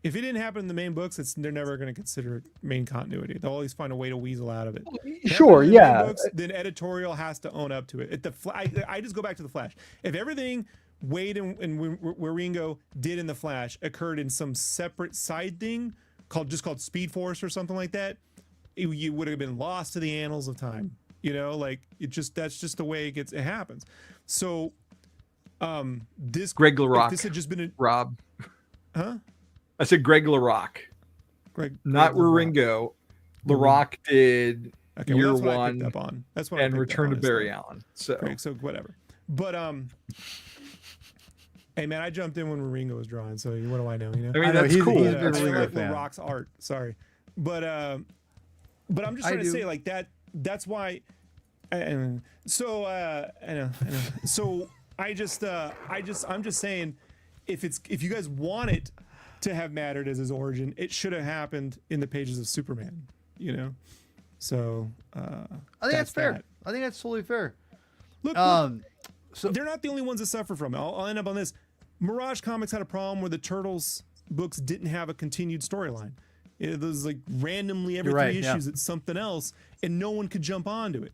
Speaker 4: If it didn't happen in the main books, they're never going to consider it main continuity. They'll always find a way to weasel out of it.
Speaker 2: Sure, yeah.
Speaker 4: Books, then editorial has to own up to it. I just go back to the Flash. If everything Wade and Wieringo did in the Flash occurred in some separate side thing called Speed Force or something like that, you would have been lost to the annals of time. Like that's just the way it happens. So, this
Speaker 3: Greg LaRock.
Speaker 4: This had just been
Speaker 3: Rob.
Speaker 4: Huh?
Speaker 3: I said Greg LaRock. Not Wieringo. LaRock did Year One
Speaker 4: up on. That's what
Speaker 3: and Return to Barry Allen. So
Speaker 4: whatever. But hey man, I jumped in when Wieringo was drawing, so what do I know?
Speaker 3: I mean, that's cool.
Speaker 1: He's been really good fan.
Speaker 4: LaRock's art. Sorry, but I'm just trying to say like that. That's why. I know. So I'm just saying, if you guys want it to have mattered as his origin, it should have happened in the pages of Superman. So
Speaker 1: I think that's fair. I think that's totally fair.
Speaker 4: Look, so they're not the only ones that suffer from it. I'll end up on this. Mirage Comics had a problem where the Turtles books didn't have a continued storyline. It was like randomly every three issues it's something else, and no one could jump onto it.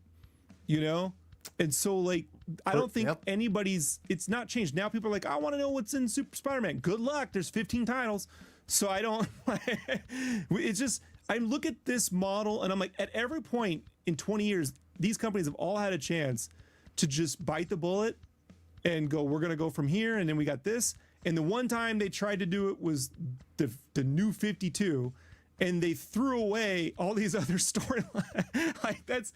Speaker 4: And so like I don't think it's not changed. Now people are like, I want to know what's in Super Spider-Man. Good luck. There's 15 titles. So I don't it's just I look at this model and I'm like, at every point in 20 years, these companies have all had a chance to just bite the bullet and go, we're gonna go from here, and then we got this. And the one time they tried to do it was the new 52, and they threw away all these other storylines.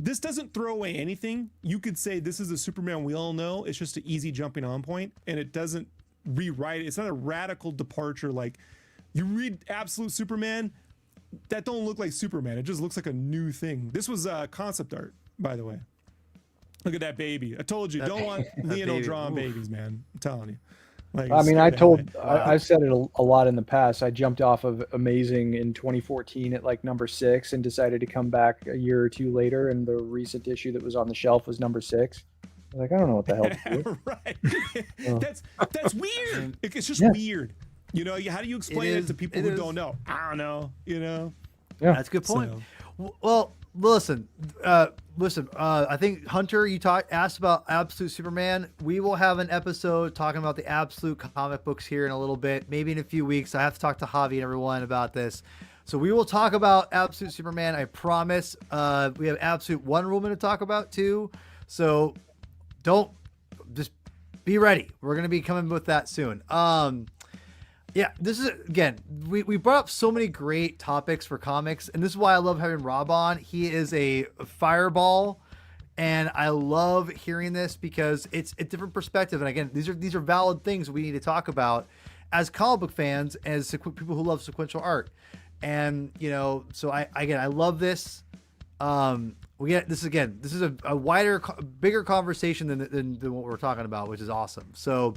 Speaker 4: This doesn't throw away anything. You could say this is a Superman we all know. It's just an easy jumping on point, and it doesn't rewrite it. It's not a radical departure. Like you read Absolute Superman, that don't look like Superman. It just looks like a new thing. This was concept art, by the way. Look at that baby. I told you, don't want Leonel drawing babies, man. I'm telling you. Like,
Speaker 2: I mean, I've said it a lot in the past. I jumped off of Amazing in 2014 at like number 6 and decided to come back a year or two later, and the recent issue that was on the shelf was number 6. I was like, I don't know what the hell to do.
Speaker 4: Right. That's weird. It's just weird. How do you explain it to people who don't know? I don't know, Yeah.
Speaker 1: That's a good point. So. Well, listen. I think Hunter, you asked about Absolute Superman. We will have an episode talking about the Absolute comic books here in a little bit, maybe in a few weeks. I have to talk to Javi and everyone about this. So we will talk about Absolute Superman. I promise. We have Absolute Wonder Woman to talk about too. So just be ready. We're going to be coming with that soon. Yeah, this is again. We brought up so many great topics for comics, and this is why I love having Rob on. He is a fireball, and I love hearing this because it's a different perspective. And again, these are valid things we need to talk about as comic book fans, as people who love sequential art. And so I love this. We get this again. This is a wider, bigger conversation than what we're talking about, which is awesome. So,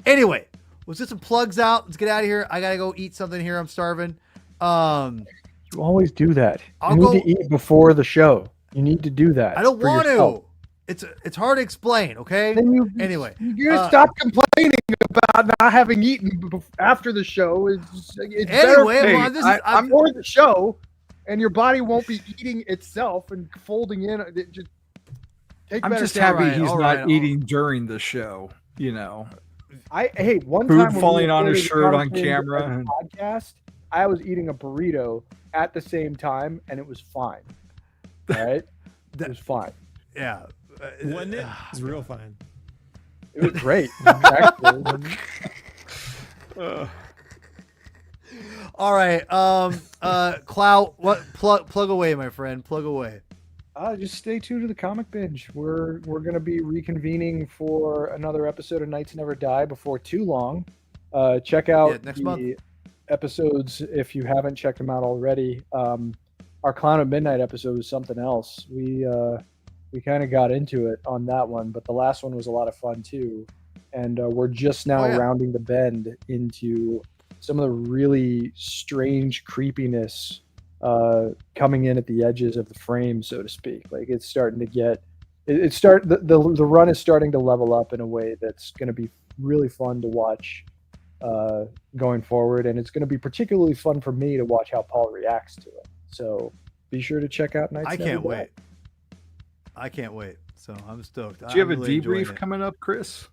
Speaker 1: anyway, let's get some plugs out. Let's get out of here. I gotta go eat something here. I'm starving.
Speaker 2: You always do that.
Speaker 1: I'll
Speaker 2: you need
Speaker 1: go,
Speaker 2: to eat before the show. You need to do that.
Speaker 1: I don't want
Speaker 2: yourself.
Speaker 1: to. It's hard to explain. Okay. Anyway,
Speaker 2: you're gonna stop complaining about not having eaten after the show. It's
Speaker 1: anyway,
Speaker 2: I'm for the show. And your body won't be eating itself and folding in.
Speaker 3: I'm just happy he's not eating during the show.
Speaker 2: One
Speaker 3: food
Speaker 2: time
Speaker 3: falling on his shirt on camera.
Speaker 2: Podcast. I was eating a burrito at the same time, and it was fine. All right, it was fine.
Speaker 1: Yeah,
Speaker 4: wasn't it? It was real fine.
Speaker 2: It was great. Actually.
Speaker 1: All right, Clout, what plug away, my friend, plug away.
Speaker 2: Just stay tuned to the Comic Binge. We're going to be reconvening for another episode of Nights Never Die before too long. Check out
Speaker 1: next month
Speaker 2: episodes if you haven't checked them out already. Our Clown at Midnight episode was something else. We kind of got into it on that one, but the last one was a lot of fun too. And we're just now rounding the bend into some of the really strange creepiness coming in at the edges of the frame, so to speak. Like it's starting to get, the run is starting to level up in a way that's going to be really fun to watch going forward, and it's going to be particularly fun for me to watch how Paul reacts to it. So be sure to check out Nights
Speaker 1: I can't wait. So I'm stoked.
Speaker 3: Do you have a debrief coming up, Chris?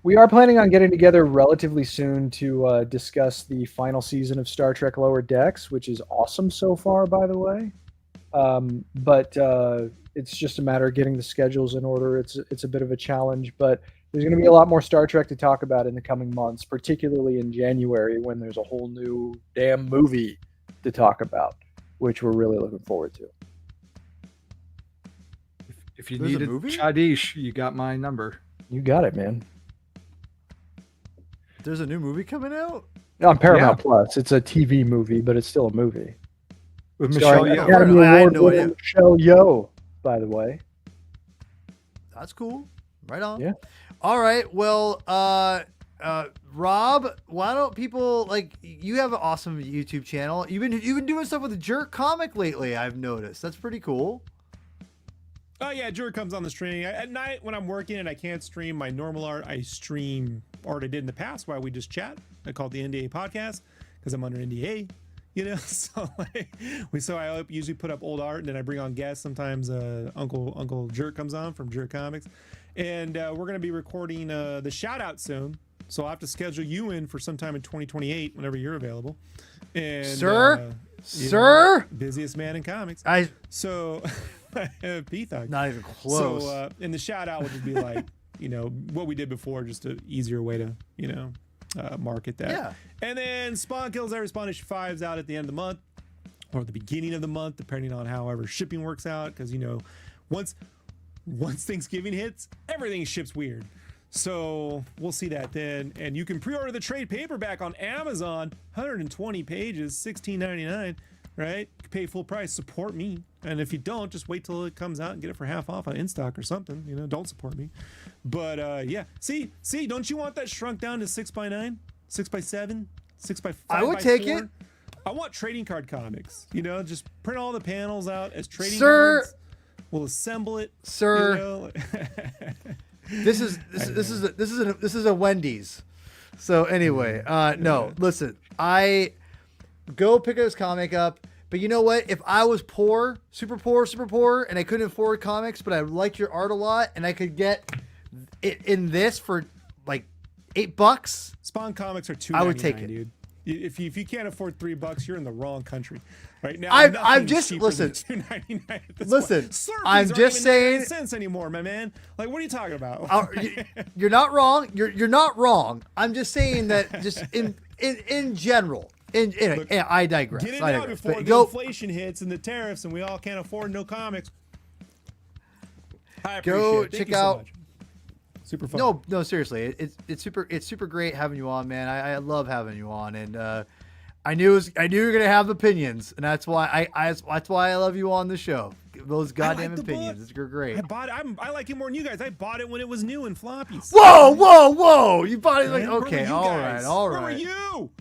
Speaker 2: We are planning on getting together relatively soon to discuss the final season of Star Trek Lower Decks, which is awesome so far, by the way. But it's just a matter of getting the schedules in order. It's a bit of a challenge, but there's going to be a lot more Star Trek to talk about in the coming months, particularly in January when there's a whole new damn movie to talk about, which we're really looking forward to.
Speaker 3: If you need a Chadish, you got my number.
Speaker 2: You got it, man.
Speaker 1: There's a new movie coming out?
Speaker 2: No, on Paramount Plus. It's a TV movie, but it's still a movie.
Speaker 3: With Michelle Yeoh.
Speaker 2: Academy Award winner Michelle Yeoh, by the way.
Speaker 1: That's cool. Right on.
Speaker 2: Yeah.
Speaker 1: All right. Well, Rob, why don't people you have an awesome YouTube channel. You've been doing stuff with the Jerk comic lately, I've noticed. That's pretty cool.
Speaker 4: Oh yeah, Jerk comes on the stream at night when I'm working and I can't stream my normal art. I stream art I did in the past while we just chat. I call it the NDA podcast because I'm under NDA, So I usually put up old art and then I bring on guests. Sometimes Uncle Jerk comes on from Jerk Comics, and we're gonna be recording the shout out soon. So I'll have to schedule you in for sometime in 2028 whenever you're available. And
Speaker 1: Sir,
Speaker 4: busiest man in comics. P-Thug.
Speaker 1: Not even close.
Speaker 4: So, and the shout out would just be like, what we did before, just an easier way to, market that.
Speaker 1: Yeah.
Speaker 4: And then Spawn Kills Every Spawn issue 5 is out at the end of the month or the beginning of the month, depending on however shipping works out. Because, once Thanksgiving hits, everything ships weird. So we'll see that then. And you can pre-order the trade paperback on Amazon, 120 pages, $16.99. Right? You pay full price, support me. And if you don't, just wait till it comes out and get it for half off on InStock or something. Don't support me. But yeah. See, don't you want that shrunk down to 6x9, 6x7, 6x5?
Speaker 1: I would take it.
Speaker 4: I want trading card comics. Just print all the panels out as trading cards. We'll assemble it.
Speaker 1: Sir. This is a Wendy's. So anyway, no, listen, I go pick this comic up. But you know what? If I was poor, super poor, and I couldn't afford comics, but I liked your art a lot, and I could get it in this for like $8,
Speaker 4: Spawn comics are $2.99.
Speaker 1: I would take it,
Speaker 4: dude. If you can't afford $3, you're in the wrong country right now.
Speaker 1: I'm just listen. Listen, I'm just saying
Speaker 4: sense anymore, my man. Like, what are you talking about?
Speaker 1: You're not wrong. You're not wrong. I'm just saying that just in in general. Look, I digress.
Speaker 4: Get it out before the inflation hits and the tariffs, and we all can't afford no comics. I appreciate
Speaker 1: go
Speaker 4: it. Thank
Speaker 1: check
Speaker 4: you so
Speaker 1: out.
Speaker 4: much. Super fun.
Speaker 1: No, seriously, it's super great having you on, man. I love having you on, and I knew you were gonna have opinions, and that's why that's why I love you on the show. Those goddamn opinions, it's great.
Speaker 4: I bought it. I like it more than you guys. I bought it when it was new in floppies.
Speaker 1: Whoa! You bought it like okay, all right.
Speaker 4: Where were you?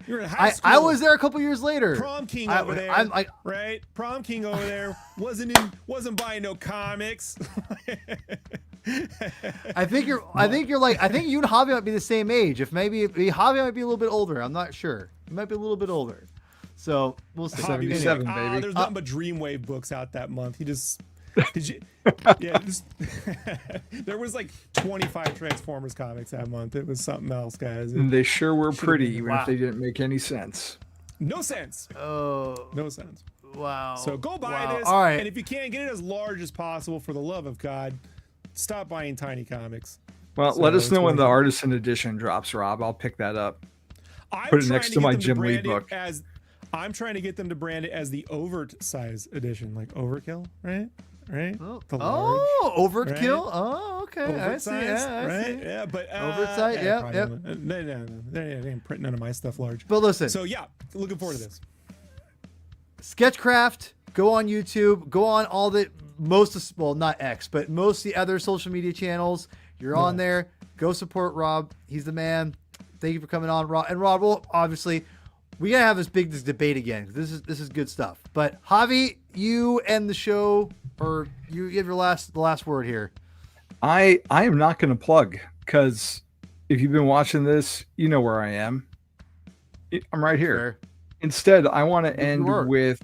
Speaker 4: You're in high school.
Speaker 1: I was there a couple years later.
Speaker 4: Prom king over there, right? Prom king over there wasn't buying no comics.
Speaker 1: I think you and Javi might be the same age. Javi might be a little bit older. I'm not sure. He might be a little bit older. So we'll see.
Speaker 3: 77, baby.
Speaker 4: There's nothing but Dreamwave books out that month. There was like 25 Transformers comics that month. It was something else, guys.
Speaker 3: And they sure were pretty, even if they didn't make any sense.
Speaker 4: No sense.
Speaker 1: Oh,
Speaker 4: no sense.
Speaker 1: Wow.
Speaker 4: So go buy this.
Speaker 1: All right.
Speaker 4: And if you can't get it as large as possible, for the love of God, stop buying tiny comics.
Speaker 3: Well, let us know when the artisan edition drops, Rob. I'll pick that up. Put it next to my Jim Lee book.
Speaker 4: I'm trying to get them to brand it as the overt size edition, like overkill, right?
Speaker 1: Overkill. Right? Oh, okay.
Speaker 4: Overt
Speaker 1: I see.
Speaker 4: Size,
Speaker 1: yeah,
Speaker 4: right?
Speaker 1: See.
Speaker 4: Yeah, but
Speaker 1: overt size. Yep.
Speaker 4: No, they ain't printing none of my stuff large.
Speaker 1: But listen.
Speaker 4: So yeah, looking forward to this.
Speaker 1: Sketchcraft. Go on YouTube. Go on all the most of the other social media channels. You're on there. Go support Rob. He's the man. Thank you for coming on, Rob. And Rob, well, obviously, we gotta have this debate again. This is good stuff. But Javi, you end the show, or you give the last word here.
Speaker 3: I am not going to plug, because if you've been watching this, you know where I am. I'm right here.
Speaker 1: Fair.
Speaker 3: Instead, I want to end with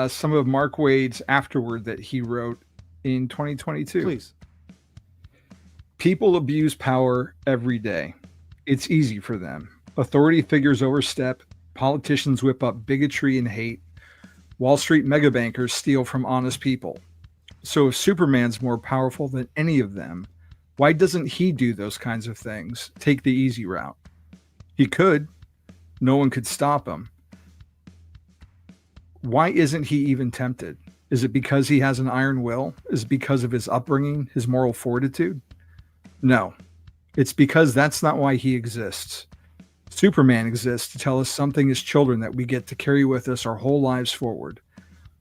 Speaker 3: some of Mark Waid's afterword that he wrote in 2022.
Speaker 1: Please.
Speaker 3: People abuse power every day. It's easy for them. Authority figures overstep. Politicians whip up bigotry and hate. Wall Street megabankers steal from honest people. So if Superman's more powerful than any of them, why doesn't he do those kinds of things? Take the easy route. He could. No one could stop him. Why isn't he even tempted? Is it because he has an iron will? Is it because of his upbringing, his moral fortitude? No. It's because that's not why he exists. Superman exists to tell us something as children that we get to carry with us our whole lives forward.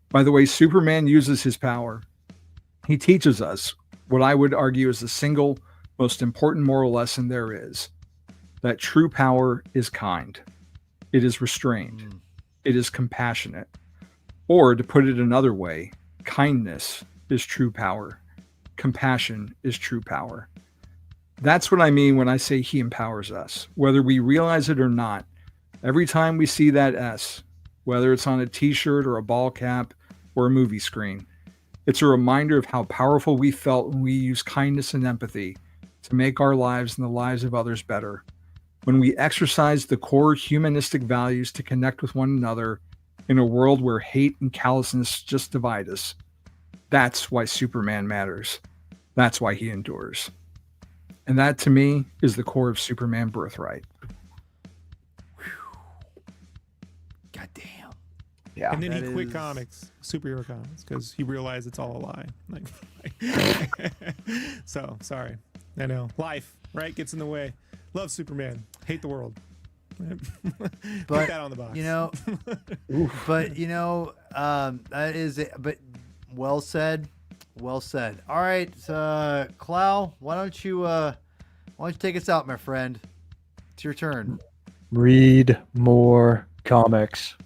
Speaker 3: By the way, Superman uses his power. He teaches us what I would argue is the single most important moral lesson there is. That true power is kind. It is restrained. It is compassionate. Or to put it another way, kindness is true power. Compassion is true power. That's what I mean when I say he empowers us. Whether we realize it or not, every time we see that S, whether it's on a t-shirt or a ball cap or a movie screen, it's a reminder of how powerful we felt when we use kindness and empathy to make our lives and the lives of others better. When we exercise the core humanistic values to connect with one another in a world where hate and callousness just divide us. That's why Superman matters. That's why he endures. And that, to me, is the core of Superman Birthright.
Speaker 1: God damn.
Speaker 3: Yeah.
Speaker 4: And then he quit comics, superhero comics, because he realized it's all a lie. So, sorry. I know. Life, right? Gets in the way. Love Superman. Hate the world. Put that on the box.
Speaker 1: That is it. But well said. Well said. All right, Clow, why don't you take us out, my friend? It's your turn.
Speaker 2: Read more comics.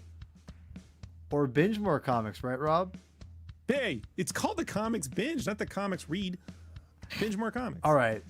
Speaker 1: Or binge more comics, right, Rob?
Speaker 4: Hey, it's called the Comics Binge, not the Comics Read. Binge more comics.
Speaker 1: All right.